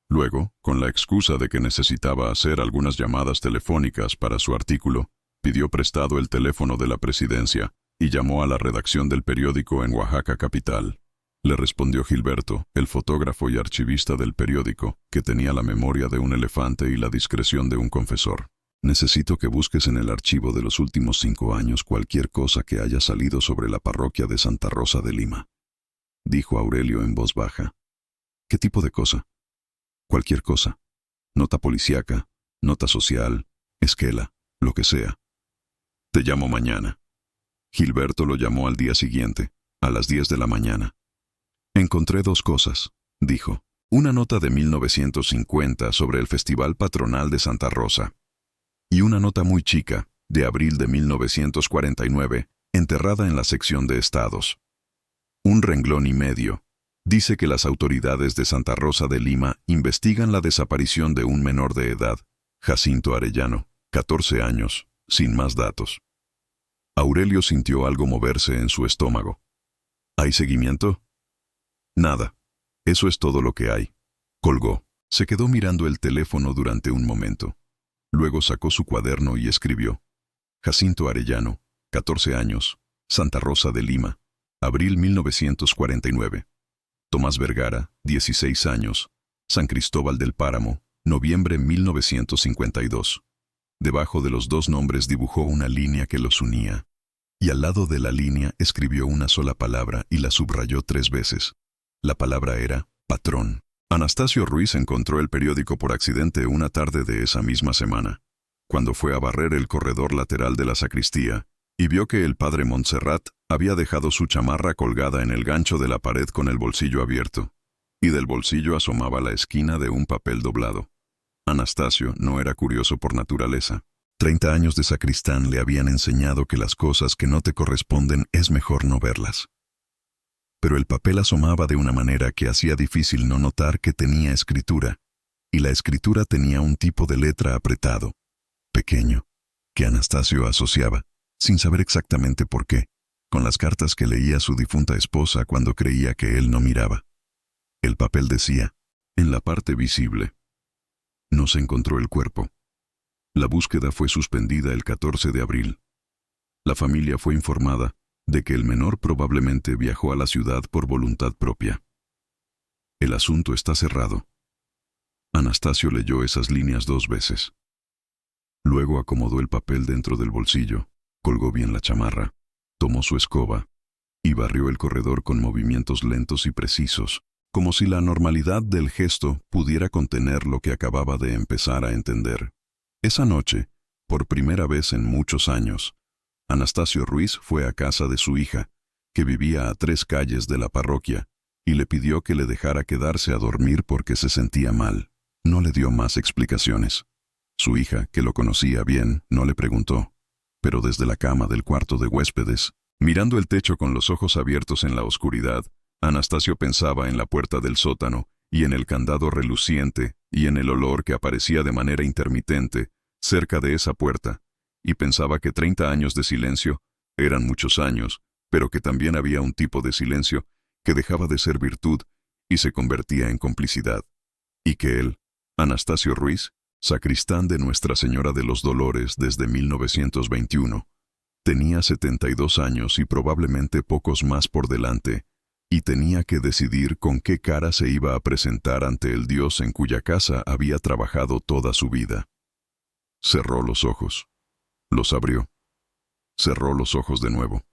Luego, con la excusa de que necesitaba hacer algunas llamadas telefónicas para su artículo, pidió prestado el teléfono de la presidencia y llamó a la redacción del periódico en Oaxaca capital. Le respondió Gilberto, el fotógrafo y archivista del periódico, que tenía la memoria de un elefante y la discreción de un confesor. Necesito que busques en el archivo de los últimos 5 años cualquier cosa que haya salido sobre la parroquia de Santa Rosa de Lima, dijo Aurelio en voz baja. ¿Qué tipo de cosa? Cualquier cosa. Nota policíaca, nota social, esquela, lo que sea. Te llamo mañana. Gilberto lo llamó al día siguiente, a las 10 de la mañana. Encontré 2 cosas, dijo. Una nota de 1950 sobre el Festival Patronal de Santa Rosa. Y una nota muy chica, de abril de 1949, enterrada en la sección de estados. Un renglón y medio. Dice que las autoridades de Santa Rosa de Lima investigan la desaparición de un menor de edad, Jacinto Arellano, 14 años, sin más datos. Aurelio sintió algo moverse en su estómago. ¿Hay seguimiento? Nada. Eso es todo lo que hay. Colgó. Se quedó mirando el teléfono durante un momento. Luego sacó su cuaderno y escribió: Jacinto Arellano, 14 años, Santa Rosa de Lima, abril 1949. Tomás Vergara, 16 años, San Cristóbal del Páramo, noviembre 1952. Debajo de los 2 nombres dibujó una línea que los unía, y al lado de la línea escribió una sola palabra y la subrayó 3 veces. La palabra era patrón. Anastasio Ruiz encontró el periódico por accidente una tarde de esa misma semana, cuando fue a barrer el corredor lateral de la sacristía, y vio que el padre Montserrat había dejado su chamarra colgada en el gancho de la pared con el bolsillo abierto, y del bolsillo asomaba la esquina de un papel doblado. Anastasio no era curioso por naturaleza. 30 años de sacristán le habían enseñado que las cosas que no te corresponden es mejor no verlas. Pero el papel asomaba de una manera que hacía difícil no notar que tenía escritura, y la escritura tenía un tipo de letra apretado, pequeño, que Anastasio asociaba, sin saber exactamente por qué, con las cartas que leía su difunta esposa cuando creía que él no miraba. El papel decía, en la parte visible: no se encontró el cuerpo. La búsqueda fue suspendida el 14 de abril. La familia fue informada de que el menor probablemente viajó a la ciudad por voluntad propia. El asunto está cerrado. Anastasio leyó esas líneas 2 veces. Luego acomodó el papel dentro del bolsillo, colgó bien la chamarra, tomó su escoba y barrió el corredor con movimientos lentos y precisos, como si la normalidad del gesto pudiera contener lo que acababa de empezar a entender. Esa noche, por primera vez en muchos años, Anastasio Ruiz fue a casa de su hija, que vivía a 3 calles de la parroquia, y le pidió que le dejara quedarse a dormir porque se sentía mal. No le dio más explicaciones. Su hija, que lo conocía bien, no le preguntó, pero desde la cama del cuarto de huéspedes, mirando el techo con los ojos abiertos en la oscuridad, Anastasio pensaba en la puerta del sótano, y en el candado reluciente, y en el olor que aparecía de manera intermitente, cerca de esa puerta, y pensaba que 30 años de silencio eran muchos años, pero que también había un tipo de silencio que dejaba de ser virtud y se convertía en complicidad, y que él, Anastasio Ruiz, sacristán de Nuestra Señora de los Dolores desde 1921. Tenía 72 años y probablemente pocos más por delante, y tenía que decidir con qué cara se iba a presentar ante el Dios en cuya casa había trabajado toda su vida. Cerró los ojos. Los abrió. Cerró los ojos de nuevo.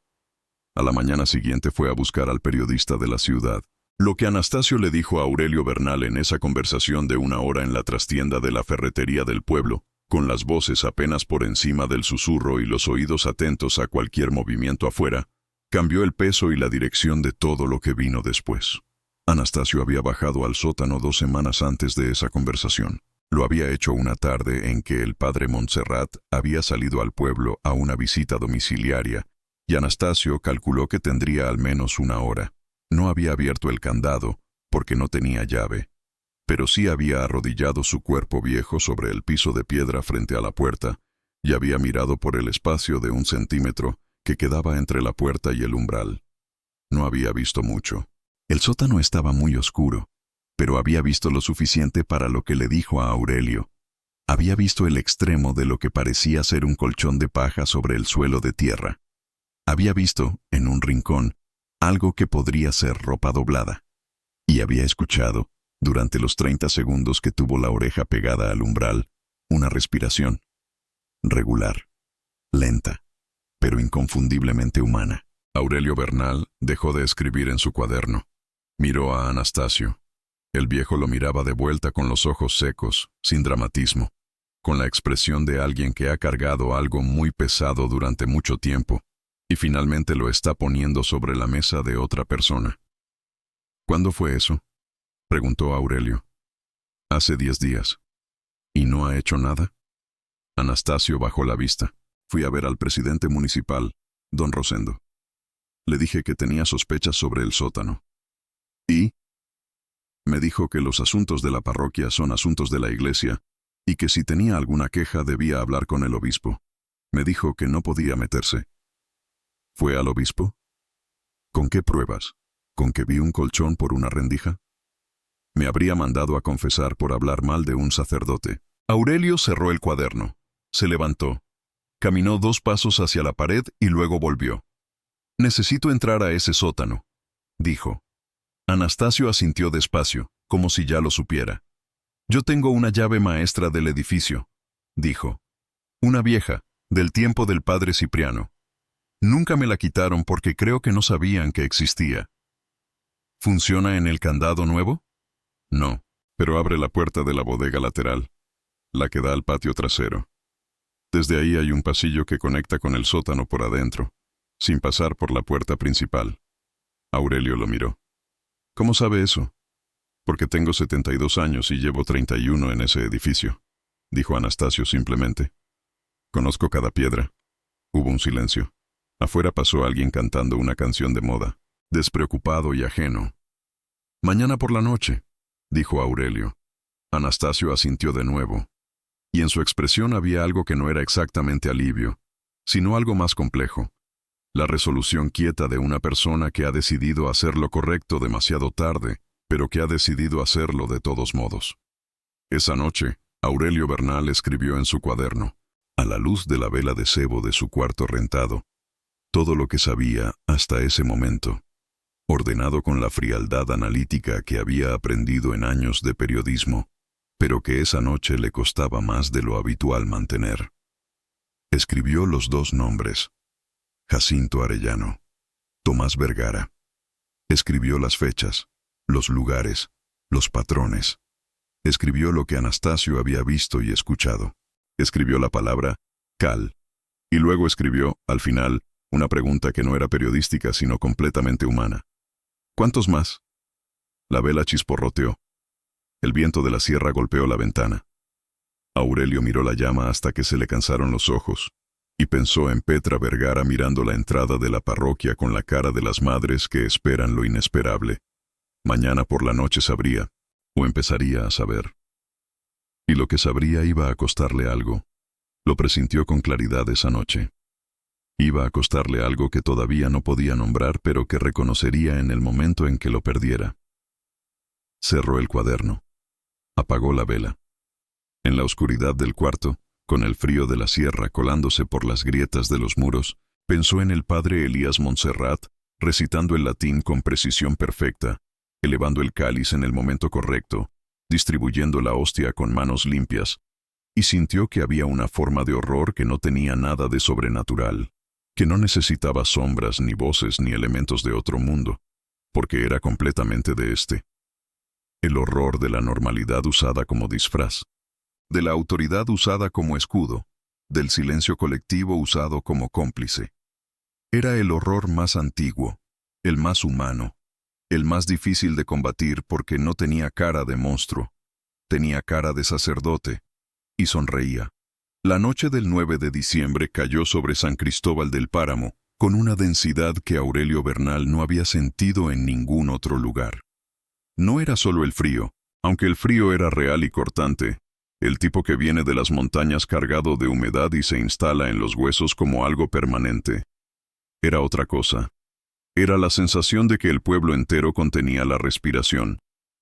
A la mañana siguiente fue a buscar al periodista de la ciudad. Lo que Anastasio le dijo a Aurelio Bernal en esa conversación de 1 hora en la trastienda de la ferretería del pueblo, con las voces apenas por encima del susurro y los oídos atentos a cualquier movimiento afuera, cambió el peso y la dirección de todo lo que vino después. Anastasio había bajado al sótano 2 semanas antes de esa conversación. Lo había hecho una tarde en que el padre Montserrat había salido al pueblo a una visita domiciliaria, y Anastasio calculó que tendría al menos 1 hora. No había abierto el candado, porque no tenía llave, pero sí había arrodillado su cuerpo viejo sobre el piso de piedra frente a la puerta, y había mirado por el espacio de 1 centímetro que quedaba entre la puerta y el umbral. No había visto mucho. El sótano estaba muy oscuro, pero había visto lo suficiente para lo que le dijo a Aurelio. Había visto el extremo de lo que parecía ser un colchón de paja sobre el suelo de tierra. Había visto, en un rincón, algo que podría ser ropa doblada. Y había escuchado, durante los 30 segundos que tuvo la oreja pegada al umbral, una respiración. Regular, lenta, pero inconfundiblemente humana. Aurelio Bernal dejó de escribir en su cuaderno. Miró a Anastasio. El viejo lo miraba de vuelta con los ojos secos, sin dramatismo, con la expresión de alguien que ha cargado algo muy pesado durante mucho tiempo, y finalmente lo está poniendo sobre la mesa de otra persona. ¿Cuándo fue eso?, preguntó Aurelio. Hace 10 días. ¿Y no ha hecho nada? Anastasio bajó la vista. Fui a ver al presidente municipal, don Rosendo. Le dije que tenía sospechas sobre el sótano. ¿Y? Me dijo que los asuntos de la parroquia son asuntos de la iglesia, y que si tenía alguna queja debía hablar con el obispo. Me dijo que no podía meterse. ¿Fue al obispo? ¿Con qué pruebas? ¿Con que vi un colchón por una rendija? Me habría mandado a confesar por hablar mal de un sacerdote. Aurelio cerró el cuaderno. Se levantó. Caminó 2 pasos hacia la pared y luego volvió. Necesito entrar a ese sótano, dijo. Anastasio asintió despacio, como si ya lo supiera. Yo tengo una llave maestra del edificio, dijo. Una vieja, del tiempo del padre Cipriano. Nunca me la quitaron porque creo que no sabían que existía. ¿Funciona en el candado nuevo? No, pero abre la puerta de la bodega lateral, la que da al patio trasero. Desde ahí hay un pasillo que conecta con el sótano por adentro, sin pasar por la puerta principal. Aurelio lo miró. ¿Cómo sabe eso? Porque tengo 72 años y llevo 31 en ese edificio, dijo Anastasio simplemente. Conozco cada piedra. Hubo un silencio. Afuera pasó alguien cantando una canción de moda, despreocupado y ajeno. Mañana por la noche, dijo Aurelio. Anastasio asintió de nuevo, y en su expresión había algo que no era exactamente alivio, sino algo más complejo. La resolución quieta de una persona que ha decidido hacer lo correcto demasiado tarde, pero que ha decidido hacerlo de todos modos. Esa noche, Aurelio Bernal escribió en su cuaderno, a la luz de la vela de sebo de su cuarto rentado, todo lo que sabía hasta ese momento, ordenado con la frialdad analítica que había aprendido en años de periodismo, pero que esa noche le costaba más de lo habitual mantener. Escribió los 2 nombres, Jacinto Arellano, Tomás Vergara. Escribió las fechas, los lugares, los patrones. Escribió lo que Anastasio había visto y escuchado. Escribió la palabra cal, y luego escribió, al final, una pregunta que no era periodística sino completamente humana. ¿Cuántos más? La vela chisporroteó. El viento de la sierra golpeó la ventana. Aurelio miró la llama hasta que se le cansaron los ojos, y pensó en Petra Vergara mirando la entrada de la parroquia con la cara de las madres que esperan lo inesperable. Mañana por la noche sabría, o empezaría a saber. Y lo que sabría iba a costarle algo. Lo presintió con claridad esa noche. Iba a costarle algo que todavía no podía nombrar, pero que reconocería en el momento en que lo perdiera. Cerró el cuaderno. Apagó la vela. En la oscuridad del cuarto, con el frío de la sierra colándose por las grietas de los muros, pensó en el padre Elías Montserrat, recitando el latín con precisión perfecta, elevando el cáliz en el momento correcto, distribuyendo la hostia con manos limpias, y sintió que había una forma de horror que no tenía nada de sobrenatural, que no necesitaba sombras ni voces ni elementos de otro mundo, porque era completamente de este. El horror de la normalidad usada como disfraz, de la autoridad usada como escudo, del silencio colectivo usado como cómplice. Era el horror más antiguo, el más humano, el más difícil de combatir porque no tenía cara de monstruo, tenía cara de sacerdote, y sonreía. La noche del 9 de diciembre cayó sobre San Cristóbal del Páramo, con una densidad que Aurelio Bernal no había sentido en ningún otro lugar. No era solo el frío, aunque el frío era real y cortante, el tipo que viene de las montañas cargado de humedad y se instala en los huesos como algo permanente. Era otra cosa. Era la sensación de que el pueblo entero contenía la respiración,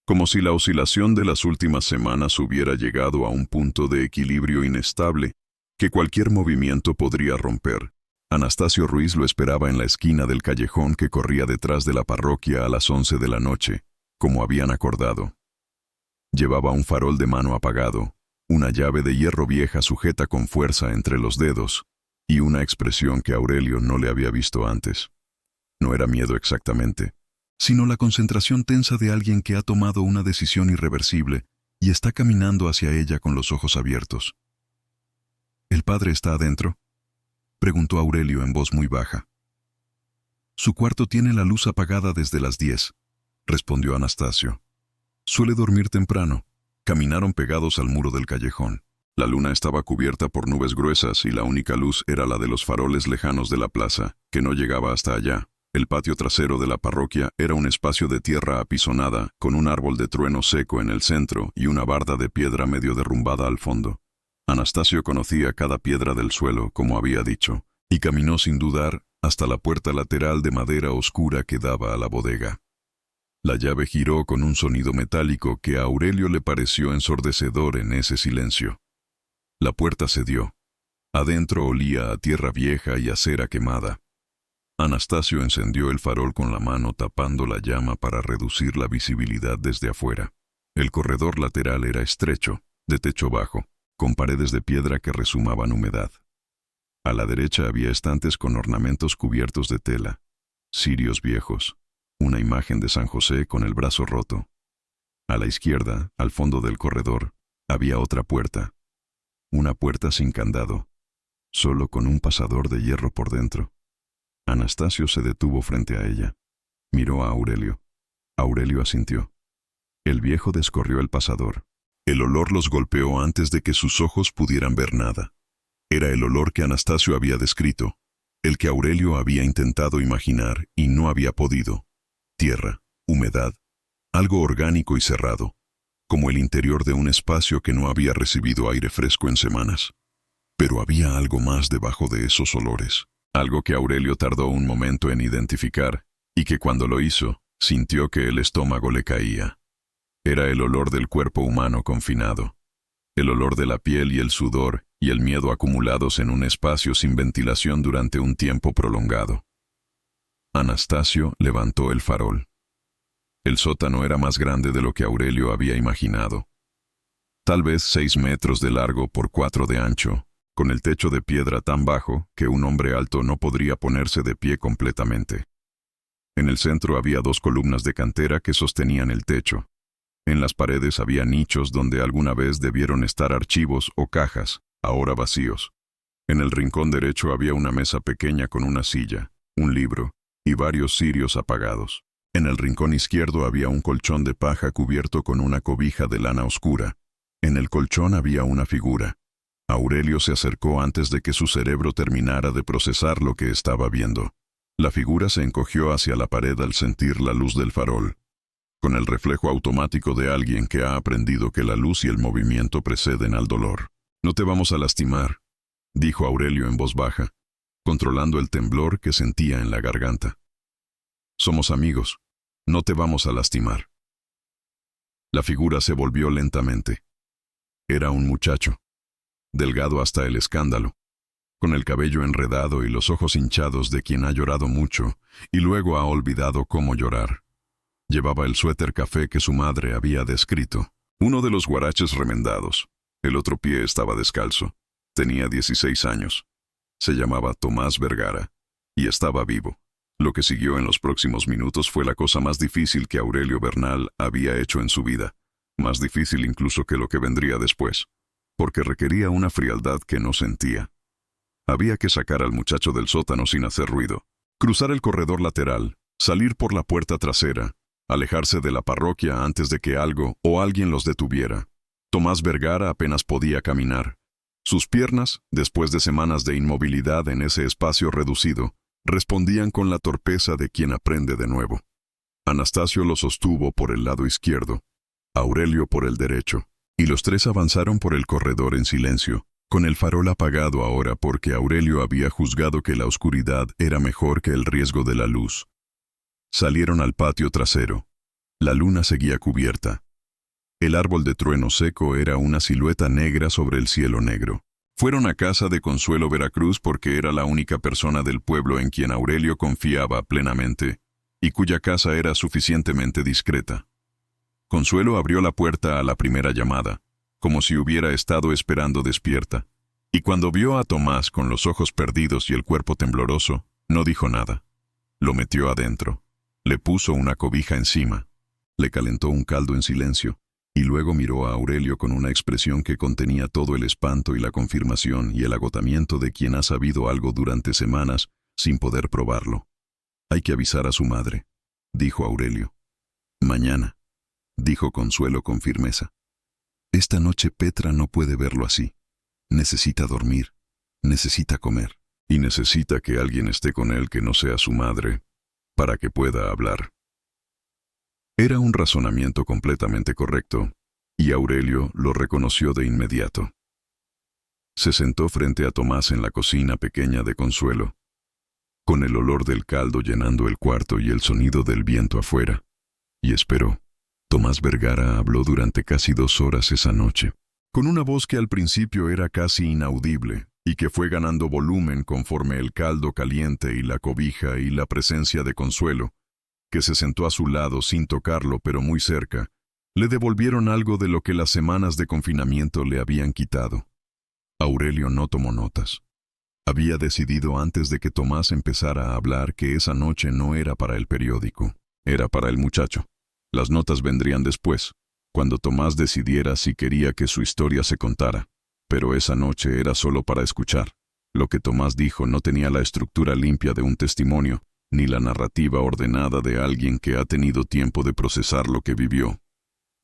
como si la oscilación de las últimas semanas hubiera llegado a un punto de equilibrio inestable, que cualquier movimiento podría romper. Anastasio Ruiz lo esperaba en la esquina del callejón que corría detrás de la parroquia a las 11 de la noche, como habían acordado. Llevaba un farol de mano apagado, una llave de hierro vieja sujeta con fuerza entre los dedos, y una expresión que Aurelio no le había visto antes. No era miedo exactamente, sino la concentración tensa de alguien que ha tomado una decisión irreversible y está caminando hacia ella con los ojos abiertos. ¿El padre está adentro?, preguntó Aurelio en voz muy baja. Su cuarto tiene la luz apagada desde las 10, respondió Anastasio. Suele dormir temprano. Caminaron pegados al muro del callejón. La luna estaba cubierta por nubes gruesas y la única luz era la de los faroles lejanos de la plaza, que no llegaba hasta allá. El patio trasero de la parroquia era un espacio de tierra apisonada, con un árbol de trueno seco en el centro y una barda de piedra medio derrumbada al fondo. Anastasio conocía cada piedra del suelo, como había dicho, y caminó sin dudar hasta la puerta lateral de madera oscura que daba a la bodega. La llave giró con un sonido metálico que a Aurelio le pareció ensordecedor en ese silencio. La puerta cedió. Adentro olía a tierra vieja y a cera quemada. Anastasio encendió el farol con la mano tapando la llama para reducir la visibilidad desde afuera. El corredor lateral era estrecho, de techo bajo, con paredes de piedra que rezumaban humedad. A la derecha había estantes con ornamentos cubiertos de tela, cirios viejos, una imagen de San José con el brazo roto. A la izquierda, al fondo del corredor, había otra puerta. Una puerta sin candado, solo con un pasador de hierro por dentro. Anastasio se detuvo frente a ella. Miró a Aurelio. Aurelio asintió. El viejo descorrió el pasador. El olor los golpeó antes de que sus ojos pudieran ver nada. Era el olor que Anastasio había descrito, el que Aurelio había intentado imaginar y no había podido. Tierra, humedad, algo orgánico y cerrado, como el interior de un espacio que no había recibido aire fresco en semanas. Pero había algo más debajo de esos olores, algo que Aurelio tardó un momento en identificar, y que cuando lo hizo, sintió que el estómago le caía. Era el olor del cuerpo humano confinado, el olor de la piel y el sudor y el miedo acumulados en un espacio sin ventilación durante un tiempo prolongado. Anastasio levantó el farol. El sótano era más grande de lo que Aurelio había imaginado. Tal vez 6 metros de largo por 4 de ancho, con el techo de piedra tan bajo que un hombre alto no podría ponerse de pie completamente. En el centro había 2 columnas de cantera que sostenían el techo. En las paredes había nichos donde alguna vez debieron estar archivos o cajas, ahora vacíos. En el rincón derecho había una mesa pequeña con una silla, un libro y varios cirios apagados. En el rincón izquierdo había un colchón de paja cubierto con una cobija de lana oscura. En el colchón había una figura. Aurelio se acercó antes de que su cerebro terminara de procesar lo que estaba viendo. La figura se encogió hacia la pared al sentir la luz del farol, con el reflejo automático de alguien que ha aprendido que la luz y el movimiento preceden al dolor. «No te vamos a lastimar», dijo Aurelio en voz baja, controlando el temblor que sentía en la garganta. «Somos amigos. No te vamos a lastimar». La figura se volvió lentamente. Era un muchacho, delgado hasta el escándalo, con el cabello enredado y los ojos hinchados de quien ha llorado mucho y luego ha olvidado cómo llorar. Llevaba el suéter café que su madre había descrito, uno de los guaraches remendados. El otro pie estaba descalzo. Tenía 16 años. Se llamaba Tomás Vergara y estaba vivo. Lo que siguió en los próximos minutos fue la cosa más difícil que Aurelio Bernal había hecho en su vida, más difícil incluso que lo que vendría después, porque requería una frialdad que no sentía. Había que sacar al muchacho del sótano sin hacer ruido, cruzar el corredor lateral, salir por la puerta trasera, alejarse de la parroquia antes de que algo o alguien los detuviera. Tomás Vergara apenas podía caminar. Sus piernas, después de semanas de inmovilidad en ese espacio reducido, respondían con la torpeza de quien aprende de nuevo. Anastasio lo sostuvo por el lado izquierdo, Aurelio por el derecho, y los tres avanzaron por el corredor en silencio, con el farol apagado ahora porque Aurelio había juzgado que la oscuridad era mejor que el riesgo de la luz. Salieron al patio trasero. La luna seguía cubierta. El árbol de trueno seco era una silueta negra sobre el cielo negro. Fueron a casa de Consuelo Veracruz porque era la única persona del pueblo en quien Aurelio confiaba plenamente, y cuya casa era suficientemente discreta. Consuelo abrió la puerta a la primera llamada, como si hubiera estado esperando despierta, y cuando vio a Tomás con los ojos perdidos y el cuerpo tembloroso, no dijo nada. Lo metió adentro. Le puso una cobija encima. Le calentó un caldo en silencio. Y luego miró a Aurelio con una expresión que contenía todo el espanto y la confirmación y el agotamiento de quien ha sabido algo durante semanas sin poder probarlo. Hay que avisar a su madre, dijo Aurelio. Mañana, dijo Consuelo con firmeza. Esta noche Petra no puede verlo así. Necesita dormir, necesita comer, y necesita que alguien esté con él que no sea su madre, para que pueda hablar. Era un razonamiento completamente correcto, y Aurelio lo reconoció de inmediato. Se sentó frente a Tomás en la cocina pequeña de Consuelo, con el olor del caldo llenando el cuarto y el sonido del viento afuera, y esperó. Tomás Vergara habló durante casi 2 horas esa noche, con una voz que al principio era casi inaudible, y que fue ganando volumen conforme el caldo caliente y la cobija y la presencia de Consuelo, que se sentó a su lado sin tocarlo pero muy cerca, le devolvieron algo de lo que las semanas de confinamiento le habían quitado. Aurelio no tomó notas. Había decidido antes de que Tomás empezara a hablar que esa noche no era para el periódico, era para el muchacho. Las notas vendrían después, cuando Tomás decidiera si quería que su historia se contara, pero esa noche era solo para escuchar. Lo que Tomás dijo no tenía la estructura limpia de un testimonio, ni la narrativa ordenada de alguien que ha tenido tiempo de procesar lo que vivió.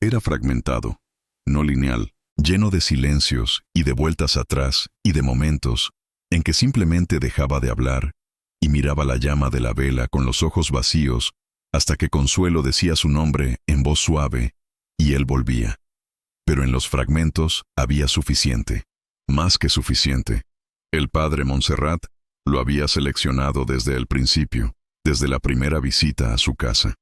Era fragmentado, no lineal, lleno de silencios y de vueltas atrás y de momentos en que simplemente dejaba de hablar y miraba la llama de la vela con los ojos vacíos hasta que Consuelo decía su nombre en voz suave y él volvía. Pero en los fragmentos había suficiente, más que suficiente. El padre Montserrat lo había seleccionado desde el principio, desde la primera visita a su casa.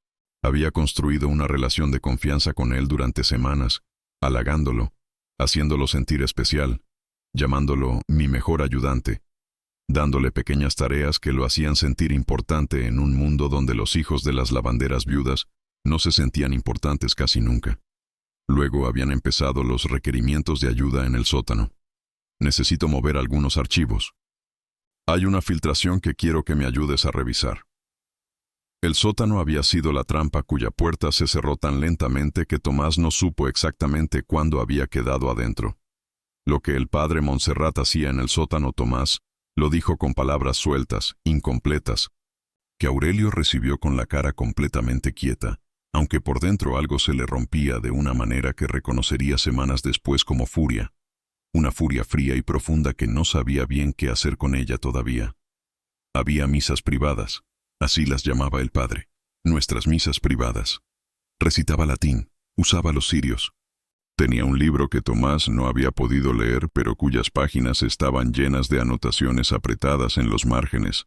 Había construido una relación de confianza con él durante semanas, halagándolo, haciéndolo sentir especial, llamándolo mi mejor ayudante, dándole pequeñas tareas que lo hacían sentir importante en un mundo donde los hijos de las lavanderas viudas no se sentían importantes casi nunca. Luego habían empezado los requerimientos de ayuda en el sótano. Necesito mover algunos archivos. Hay una filtración que quiero que me ayudes a revisar. El sótano había sido la trampa cuya puerta se cerró tan lentamente que Tomás no supo exactamente cuándo había quedado adentro. Lo que el padre Montserrat hacía en el sótano Tomás lo dijo con palabras sueltas, incompletas, que Aurelio recibió con la cara completamente quieta, aunque por dentro algo se le rompía de una manera que reconocería semanas después como furia. Una furia fría y profunda que no sabía bien qué hacer con ella todavía. Había misas privadas, así las llamaba el padre, nuestras misas privadas. Recitaba latín, usaba los cirios. Tenía un libro que Tomás no había podido leer, pero cuyas páginas estaban llenas de anotaciones apretadas en los márgenes.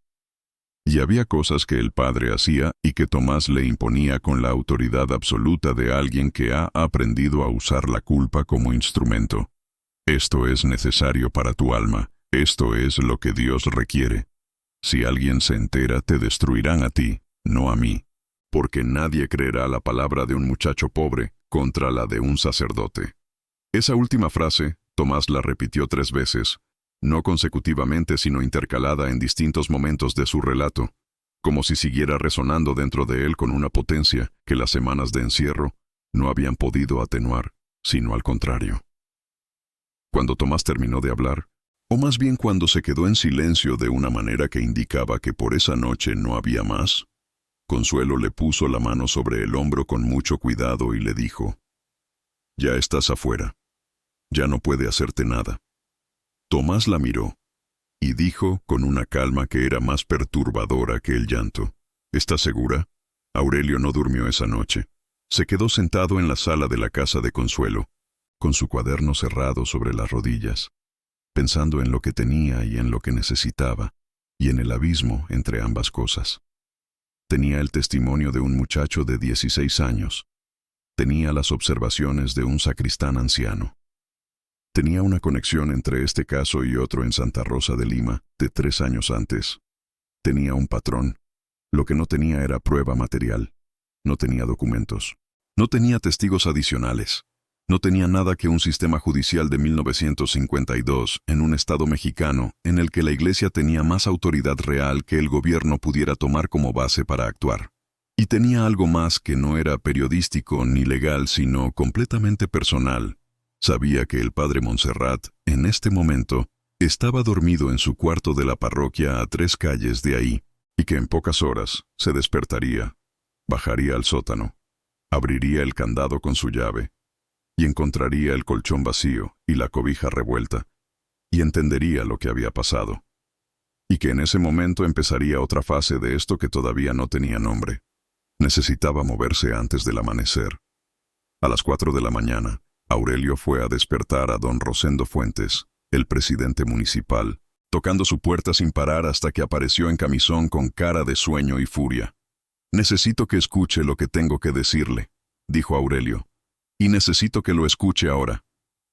Y había cosas que el padre hacía y que Tomás le imponía con la autoridad absoluta de alguien que ha aprendido a usar la culpa como instrumento. Esto es necesario para tu alma, esto es lo que Dios requiere. Si alguien se entera, te destruirán a ti, no a mí. Porque nadie creerá la palabra de un muchacho pobre contra la de un sacerdote. Esa última frase, Tomás la repitió 3 veces, no consecutivamente sino intercalada en distintos momentos de su relato, como si siguiera resonando dentro de él con una potencia que las semanas de encierro no habían podido atenuar, sino al contrario. Cuando Tomás terminó de hablar, o más bien cuando se quedó en silencio de una manera que indicaba que por esa noche no había más, Consuelo le puso la mano sobre el hombro con mucho cuidado y le dijo: «Ya estás afuera. Ya no puede hacerte nada». Tomás la miró y dijo con una calma que era más perturbadora que el llanto: «¿Estás segura?» Aurelio no durmió esa noche. Se quedó sentado en la sala de la casa de Consuelo, con su cuaderno cerrado sobre las rodillas, pensando en lo que tenía y en lo que necesitaba, y en el abismo entre ambas cosas. Tenía el testimonio de un muchacho de 16 años. Tenía las observaciones de un sacristán anciano. Tenía una conexión entre este caso y otro en Santa Rosa de Lima, de 3 años antes. Tenía un patrón. Lo que no tenía era prueba material. No tenía documentos. No tenía testigos adicionales. No tenía nada que un sistema judicial de 1952 en un estado mexicano en el que la Iglesia tenía más autoridad real que el gobierno pudiera tomar como base para actuar. Y tenía algo más que no era periodístico ni legal, sino completamente personal. Sabía que el padre Montserrat, en este momento, estaba dormido en su cuarto de la parroquia a 3 calles de ahí, y que en pocas horas se despertaría, bajaría al sótano, abriría el candado con su llave, y encontraría el colchón vacío y la cobija revuelta, y entendería lo que había pasado. Y que en ese momento empezaría otra fase de esto que todavía no tenía nombre. Necesitaba moverse antes del amanecer. A las 4 de la mañana, Aurelio fue a despertar a don Rosendo Fuentes, el presidente municipal, tocando su puerta sin parar hasta que apareció en camisón con cara de sueño y furia. «Necesito que escuche lo que tengo que decirle», dijo Aurelio. «Y necesito que lo escuche ahora».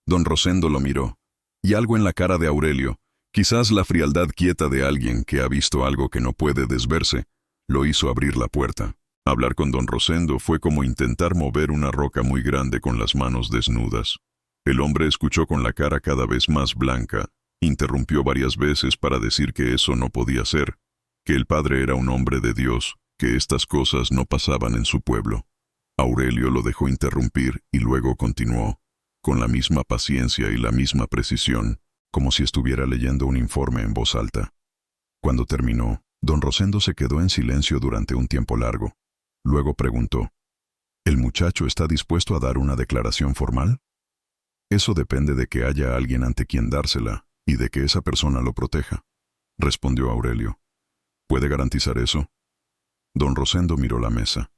Don Rosendo lo miró, y algo en la cara de Aurelio, quizás la frialdad quieta de alguien que ha visto algo que no puede desverse, lo hizo abrir la puerta. Hablar con don Rosendo fue como intentar mover una roca muy grande con las manos desnudas. El hombre escuchó con la cara cada vez más blanca, interrumpió varias veces para decir que eso no podía ser, que el padre era un hombre de Dios, que estas cosas no pasaban en su pueblo. Aurelio lo dejó interrumpir y luego continuó, con la misma paciencia y la misma precisión, como si estuviera leyendo un informe en voz alta. Cuando terminó, don Rosendo se quedó en silencio durante un tiempo largo. Luego preguntó: ¿El muchacho está dispuesto a dar una declaración formal? Eso depende de que haya alguien ante quien dársela y de que esa persona lo proteja, respondió Aurelio. ¿Puede garantizar eso? Don Rosendo miró la mesa.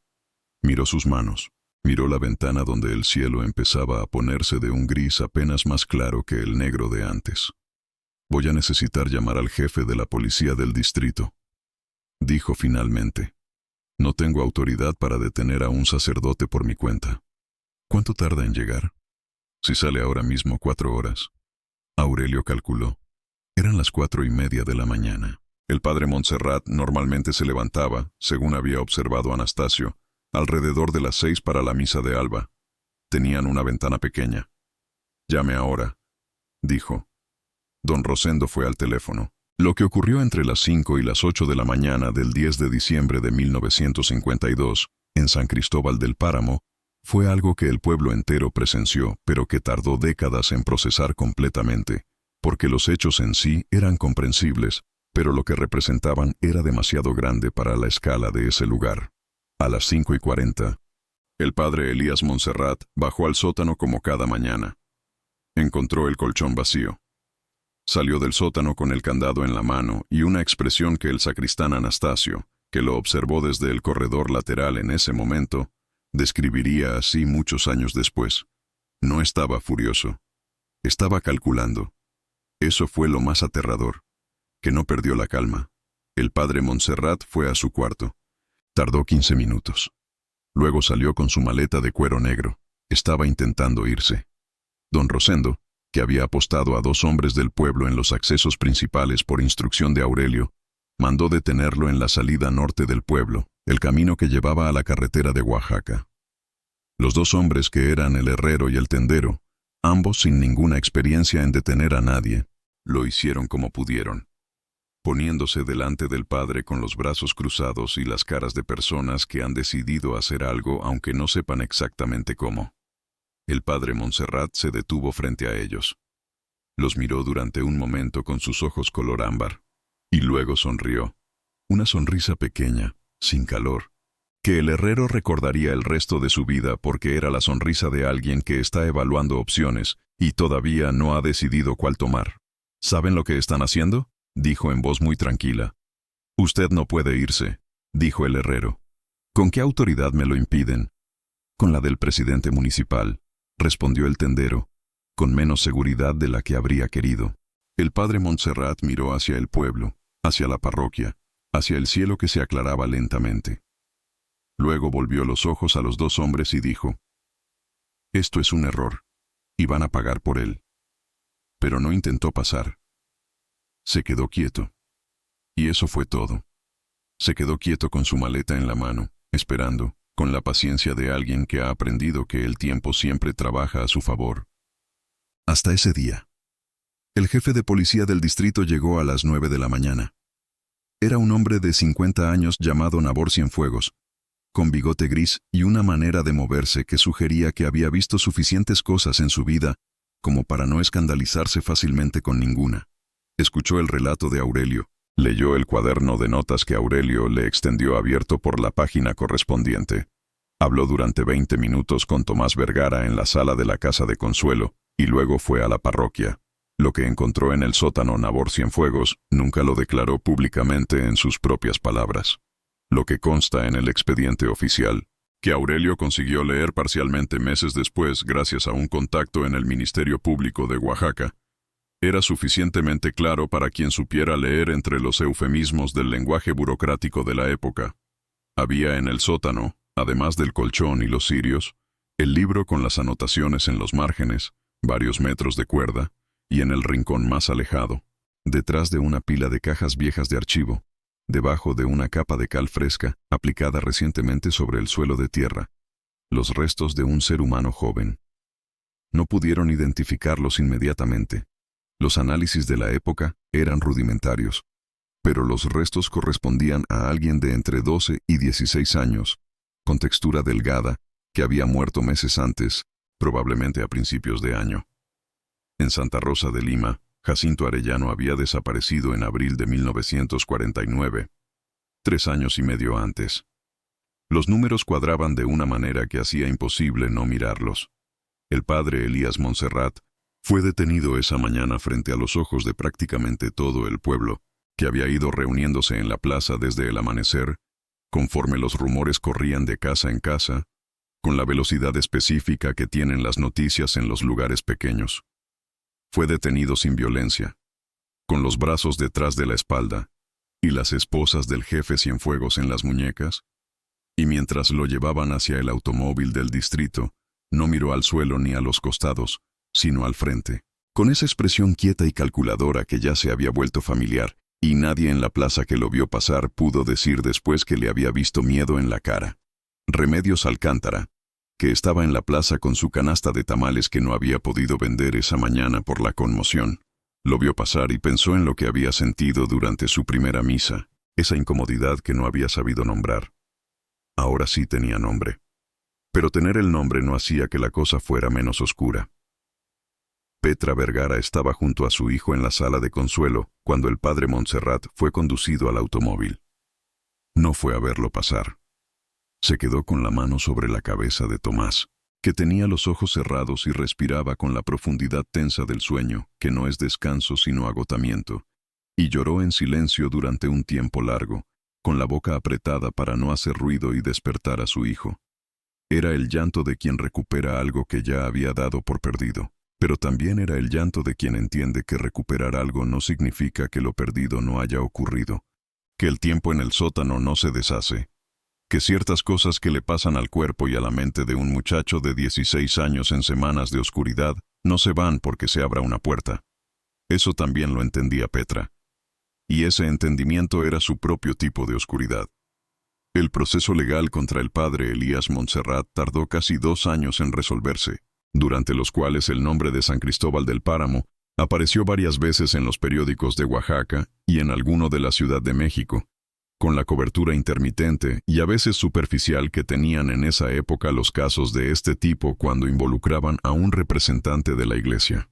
Miró sus manos, miró la ventana donde el cielo empezaba a ponerse de un gris apenas más claro que el negro de antes. «Voy a necesitar llamar al jefe de la policía del distrito», dijo finalmente. «No tengo autoridad para detener a un sacerdote por mi cuenta». «¿Cuánto tarda en llegar?» «Si sale ahora mismo 4 horas». Aurelio calculó. Eran las 4:30 de la mañana. El padre Montserrat normalmente se levantaba, según había observado Anastasio, alrededor de las 6 para la misa de alba. Tenían una ventana pequeña. «Llame ahora», dijo. Don Rosendo fue al teléfono. Lo que ocurrió entre las 5 y las 8 de la mañana del 10 de diciembre de 1952, en San Cristóbal del Páramo, fue algo que el pueblo entero presenció, pero que tardó décadas en procesar completamente, porque los hechos en sí eran comprensibles, pero lo que representaban era demasiado grande para la escala de ese lugar. A las 5:40, el padre Elías Montserrat bajó al sótano como cada mañana. Encontró el colchón vacío. Salió del sótano con el candado en la mano y una expresión que el sacristán Anastasio, que lo observó desde el corredor lateral en ese momento, describiría así muchos años después. No estaba furioso. Estaba calculando. Eso fue lo más aterrador, que no perdió la calma. El padre Montserrat fue a su cuarto. Tardó 15 minutos. Luego salió con su maleta de cuero negro. Estaba intentando irse. Don Rosendo, que había apostado a 2 hombres del pueblo en los accesos principales por instrucción de Aurelio, mandó detenerlo en la salida norte del pueblo, el camino que llevaba a la carretera de Oaxaca. Los 2 hombres, que eran el herrero y el tendero, ambos sin ninguna experiencia en detener a nadie, lo hicieron como pudieron, poniéndose delante del padre con los brazos cruzados y las caras de personas que han decidido hacer algo aunque no sepan exactamente cómo. El padre Montserrat se detuvo frente a ellos. Los miró durante un momento con sus ojos color ámbar, y luego sonrió. Una sonrisa pequeña, sin calor, que el herrero recordaría el resto de su vida porque era la sonrisa de alguien que está evaluando opciones y todavía no ha decidido cuál tomar. ¿Saben lo que están haciendo?, dijo en voz muy tranquila. Usted no puede irse, dijo el herrero. ¿Con qué autoridad me lo impiden? Con la del presidente municipal, respondió el tendero, con menos seguridad de la que habría querido. El padre Montserrat miró hacia el pueblo, hacia la parroquia, hacia el cielo que se aclaraba lentamente. Luego volvió los ojos a los 2 hombres y dijo: «Esto es un error, y van a pagar por él». Pero no intentó pasar. Se quedó quieto. Y eso fue todo. Se quedó quieto con su maleta en la mano, esperando, con la paciencia de alguien que ha aprendido que el tiempo siempre trabaja a su favor. Hasta ese día. El jefe de policía del distrito llegó a las 9 de la mañana. Era un hombre de 50 años llamado Nabor Cienfuegos, con bigote gris y una manera de moverse que sugería que había visto suficientes cosas en su vida como para no escandalizarse fácilmente con ninguna. Escuchó el relato de Aurelio, leyó el cuaderno de notas que Aurelio le extendió abierto por la página correspondiente. Habló durante 20 minutos con Tomás Vergara en la sala de la casa de Consuelo, y luego fue a la parroquia. Lo que encontró en el sótano Nabor Cienfuegos nunca lo declaró públicamente en sus propias palabras. Lo que consta en el expediente oficial, que Aurelio consiguió leer parcialmente meses después gracias a un contacto en el Ministerio Público de Oaxaca, era suficientemente claro para quien supiera leer entre los eufemismos del lenguaje burocrático de la época. Había en el sótano, además del colchón y los cirios, el libro con las anotaciones en los márgenes, varios metros de cuerda, y en el rincón más alejado, detrás de una pila de cajas viejas de archivo, debajo de una capa de cal fresca aplicada recientemente sobre el suelo de tierra, los restos de un ser humano joven. No pudieron identificarlos inmediatamente. Los análisis de la época eran rudimentarios, pero los restos correspondían a alguien de entre 12 y 16 años, con textura delgada, que había muerto meses antes, probablemente a principios de año. En Santa Rosa de Lima, Jacinto Arellano había desaparecido en abril de 1949, 3 años y medio antes. Los números cuadraban de una manera que hacía imposible no mirarlos. El padre Elías Montserrat fue detenido esa mañana frente a los ojos de prácticamente todo el pueblo, que había ido reuniéndose en la plaza desde el amanecer, conforme los rumores corrían de casa en casa, con la velocidad específica que tienen las noticias en los lugares pequeños. Fue detenido sin violencia, con los brazos detrás de la espalda, y las esposas del jefe Cienfuegos en las muñecas, y mientras lo llevaban hacia el automóvil del distrito, no miró al suelo ni a los costados, sino al frente, con esa expresión quieta y calculadora que ya se había vuelto familiar, y nadie en la plaza que lo vio pasar pudo decir después que le había visto miedo en la cara. Remedios Alcántara, que estaba en la plaza con su canasta de tamales que no había podido vender esa mañana por la conmoción, lo vio pasar y pensó en lo que había sentido durante su primera misa, esa incomodidad que no había sabido nombrar. Ahora sí tenía nombre. Pero tener el nombre no hacía que la cosa fuera menos oscura. Petra Vergara estaba junto a su hijo en la sala de Consuelo cuando el padre Montserrat fue conducido al automóvil. No fue a verlo pasar. Se quedó con la mano sobre la cabeza de Tomás, que tenía los ojos cerrados y respiraba con la profundidad tensa del sueño, que no es descanso sino agotamiento, y lloró en silencio durante un tiempo largo, con la boca apretada para no hacer ruido y despertar a su hijo. Era el llanto de quien recupera algo que ya había dado por perdido, pero también era el llanto de quien entiende que recuperar algo no significa que lo perdido no haya ocurrido, que el tiempo en el sótano no se deshace, que ciertas cosas que le pasan al cuerpo y a la mente de un muchacho de 16 años en semanas de oscuridad No se van porque se abra una puerta. Eso también lo entendía Petra. Y ese entendimiento era su propio tipo de oscuridad. El proceso legal contra el padre Elías Montserrat tardó casi 2 años en resolverse, durante los cuales el nombre de San Cristóbal del Páramo apareció varias veces en los periódicos de Oaxaca y en alguno de la Ciudad de México, con la cobertura intermitente y a veces superficial que tenían en esa época los casos de este tipo cuando involucraban a un representante de la Iglesia.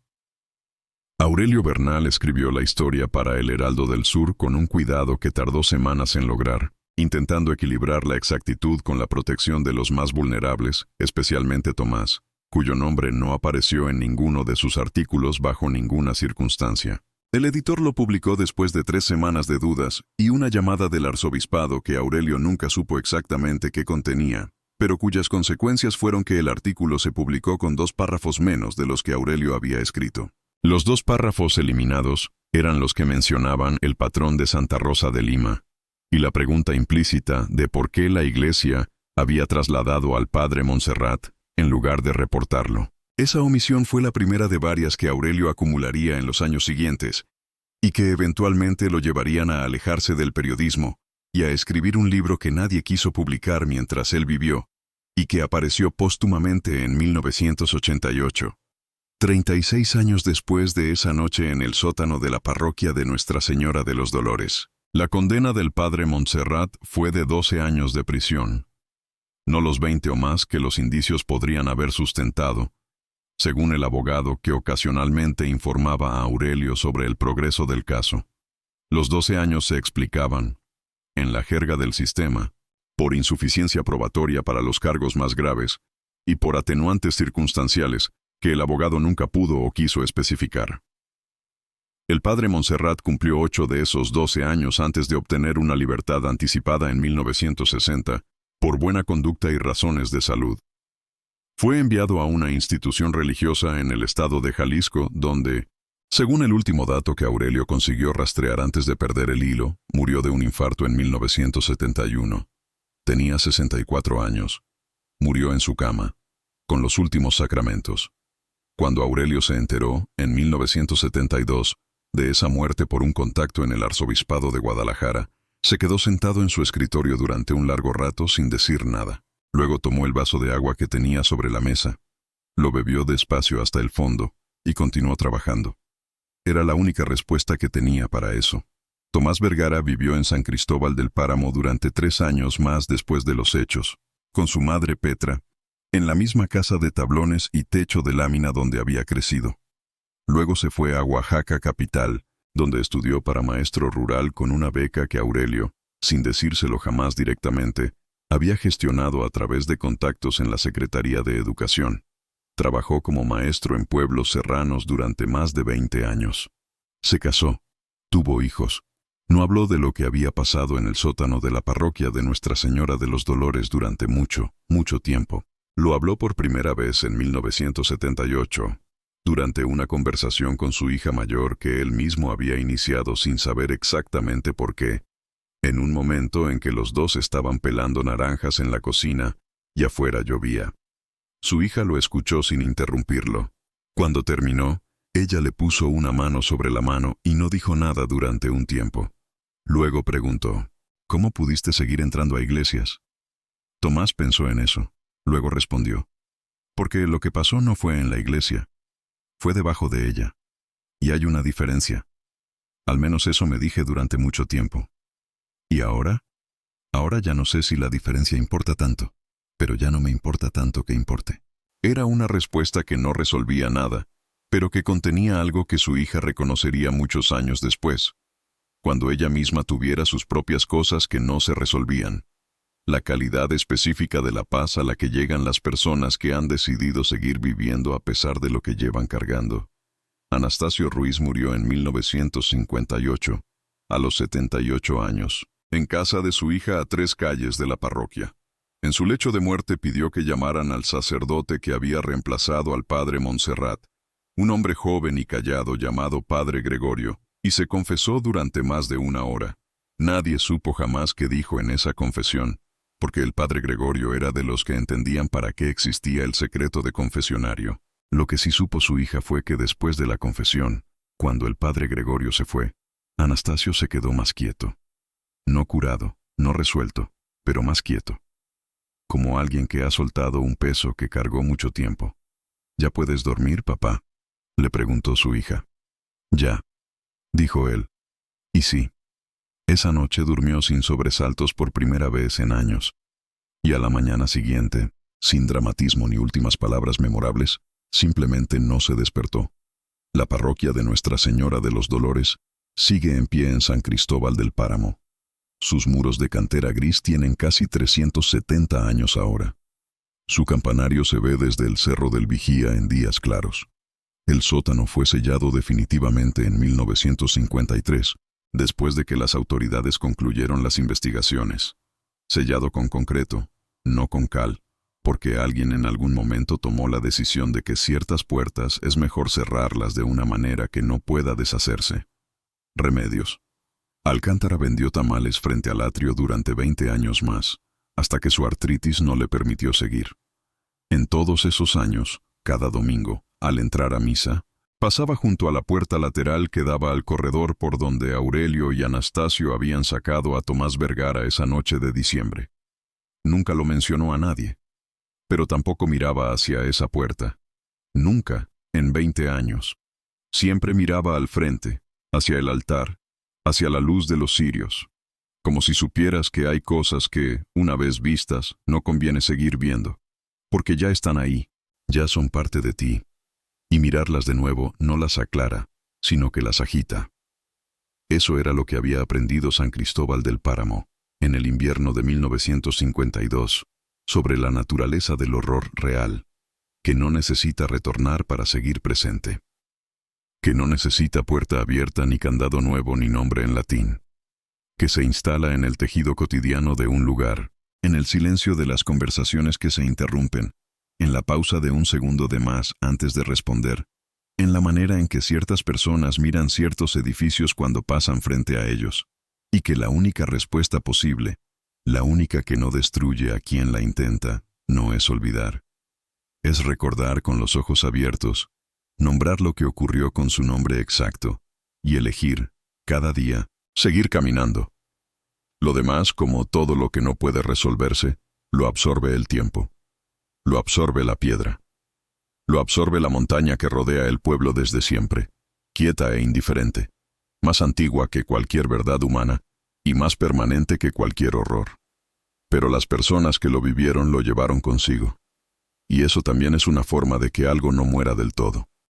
Aurelio Bernal escribió la historia para El Heraldo del Sur con un cuidado que tardó semanas en lograr, intentando equilibrar la exactitud con la protección de los más vulnerables, especialmente Tomás, cuyo nombre no apareció en ninguno de sus artículos bajo ninguna circunstancia. El editor lo publicó después de 3 semanas de dudas y una llamada del arzobispado que Aurelio nunca supo exactamente qué contenía, pero cuyas consecuencias fueron que el artículo se publicó con 2 párrafos menos de los que Aurelio había escrito. Los 2 párrafos eliminados eran los que mencionaban el patrón de Santa Rosa de Lima y la pregunta implícita de por qué la Iglesia había trasladado al padre Montserrat en lugar de reportarlo. Esa omisión fue la primera de varias que Aurelio acumularía en los años siguientes, y que eventualmente lo llevarían a alejarse del periodismo y a escribir un libro que nadie quiso publicar mientras él vivió, y que apareció póstumamente en 1988. 36 años después de esa noche en el sótano de la parroquia de Nuestra Señora de los Dolores. La condena del padre Montserrat fue de 12 años de prisión, no los 20 o más que los indicios podrían haber sustentado, según el abogado que ocasionalmente informaba a Aurelio sobre el progreso del caso. Los 12 años se explicaban, en la jerga del sistema, por insuficiencia probatoria para los cargos más graves y por atenuantes circunstanciales que el abogado nunca pudo o quiso especificar. El padre Montserrat cumplió 8 de esos 12 años antes de obtener una libertad anticipada en 1960, por buena conducta y razones de salud. Fue enviado a una institución religiosa en el estado de Jalisco, donde, según el último dato que Aurelio consiguió rastrear antes de perder el hilo, murió de un infarto en 1971. Tenía 64 años. Murió en su cama, con los últimos sacramentos. Cuando Aurelio se enteró, en 1972, de esa muerte por un contacto en el arzobispado de Guadalajara, se quedó sentado en su escritorio durante un largo rato sin decir nada. Luego tomó el vaso de agua que tenía sobre la mesa, lo bebió despacio hasta el fondo y continuó trabajando. Era la única respuesta que tenía para eso. Tomás Vergara vivió en San Cristóbal del Páramo durante 3 años más después de los hechos, con su madre Petra, en la misma casa de tablones y techo de lámina donde había crecido. Luego se fue a Oaxaca capital, donde estudió para maestro rural con una beca que Aurelio, sin decírselo jamás directamente, había gestionado a través de contactos en la Secretaría de Educación. Trabajó como maestro en pueblos serranos durante más de 20 años. Se casó, tuvo hijos. No habló de lo que había pasado en el sótano de la parroquia de Nuestra Señora de los Dolores durante mucho, mucho tiempo. Lo habló por primera vez en 1978, durante una conversación con su hija mayor que él mismo había iniciado sin saber exactamente por qué, en un momento en que los dos estaban pelando naranjas en la cocina y afuera llovía. Su hija lo escuchó sin interrumpirlo. Cuando terminó, ella le puso una mano sobre la mano y no dijo nada durante un tiempo. Luego preguntó, ¿cómo pudiste seguir entrando a iglesias? Tomás pensó en eso. Luego respondió, porque lo que pasó no fue en la iglesia, fue debajo de ella. Y hay una diferencia. Al menos eso me dije durante mucho tiempo. ¿Y ahora? Ahora ya no sé si la diferencia importa tanto, pero ya no me importa tanto que importe. Era una respuesta que no resolvía nada, pero que contenía algo que su hija reconocería muchos años después, cuando ella misma tuviera sus propias cosas que no se resolvían. La calidad específica de la paz a la que llegan las personas que han decidido seguir viviendo a pesar de lo que llevan cargando. Anastasio Ruiz murió en 1958, a los 78 años, en casa de su hija a 3 calles de la parroquia. En su lecho de muerte pidió que llamaran al sacerdote que había reemplazado al padre Montserrat, un hombre joven y callado llamado padre Gregorio, y se confesó durante más de 1 hora. Nadie supo jamás qué dijo en esa confesión, porque el padre Gregorio era de los que entendían para qué existía el secreto de confesionario. Lo que sí supo su hija fue que después de la confesión, cuando el padre Gregorio se fue, Anastasio se quedó más quieto. No curado, no resuelto, pero más quieto. Como alguien que ha soltado un peso que cargó mucho tiempo. ¿Ya puedes dormir, papá?, le preguntó su hija. Ya, dijo él. Y sí. Esa noche durmió sin sobresaltos por primera vez en años. Y a la mañana siguiente, sin dramatismo ni últimas palabras memorables, simplemente no se despertó. La parroquia de Nuestra Señora de los Dolores sigue en pie en San Cristóbal del Páramo. Sus muros de cantera gris tienen casi 370 años ahora. Su campanario se ve desde el Cerro del Vigía en días claros. El sótano fue sellado definitivamente en 1953, después de que las autoridades concluyeron las investigaciones. Sellado con concreto, no con cal, porque alguien en algún momento tomó la decisión de que ciertas puertas es mejor cerrarlas de una manera que no pueda deshacerse. Remedios. Alcántara vendió tamales frente al atrio durante 20 años más, hasta que su artritis no le permitió seguir. En todos esos años, cada domingo, al entrar a misa, pasaba junto a la puerta lateral que daba al corredor por donde Aurelio y Anastasio habían sacado a Tomás Vergara esa noche de diciembre. Nunca lo mencionó a nadie, pero tampoco miraba hacia esa puerta. Nunca, en 20 años. Siempre miraba al frente, hacia el altar, hacia la luz de los cirios, como si supieras que hay cosas que, una vez vistas, no conviene seguir viendo, porque ya están ahí, ya son parte de ti. Y mirarlas de nuevo no las aclara, sino que las agita. Eso era lo que había aprendido San Cristóbal del Páramo, en el invierno de 1952, sobre la naturaleza del horror real, que no necesita retornar para seguir presente. Que no necesita puerta abierta ni candado nuevo ni nombre en latín. Que se instala en el tejido cotidiano de un lugar, en el silencio de las conversaciones que se interrumpen, en la pausa de un segundo de más antes de responder, en la manera en que ciertas personas miran ciertos edificios cuando pasan frente a ellos, y que la única respuesta posible, la única que no destruye a quien la intenta, no es olvidar. Es recordar con los ojos abiertos, nombrar lo que ocurrió con su nombre exacto, y elegir, cada día, seguir caminando. Lo demás, como todo lo que no puede resolverse, lo absorbe el tiempo. Lo absorbe la piedra. Lo absorbe la montaña que rodea el pueblo desde siempre, quieta e indiferente, más antigua que cualquier verdad humana y más permanente que cualquier horror. Pero las personas que lo vivieron lo llevaron consigo. Y eso también es una forma de que algo no muera del todo.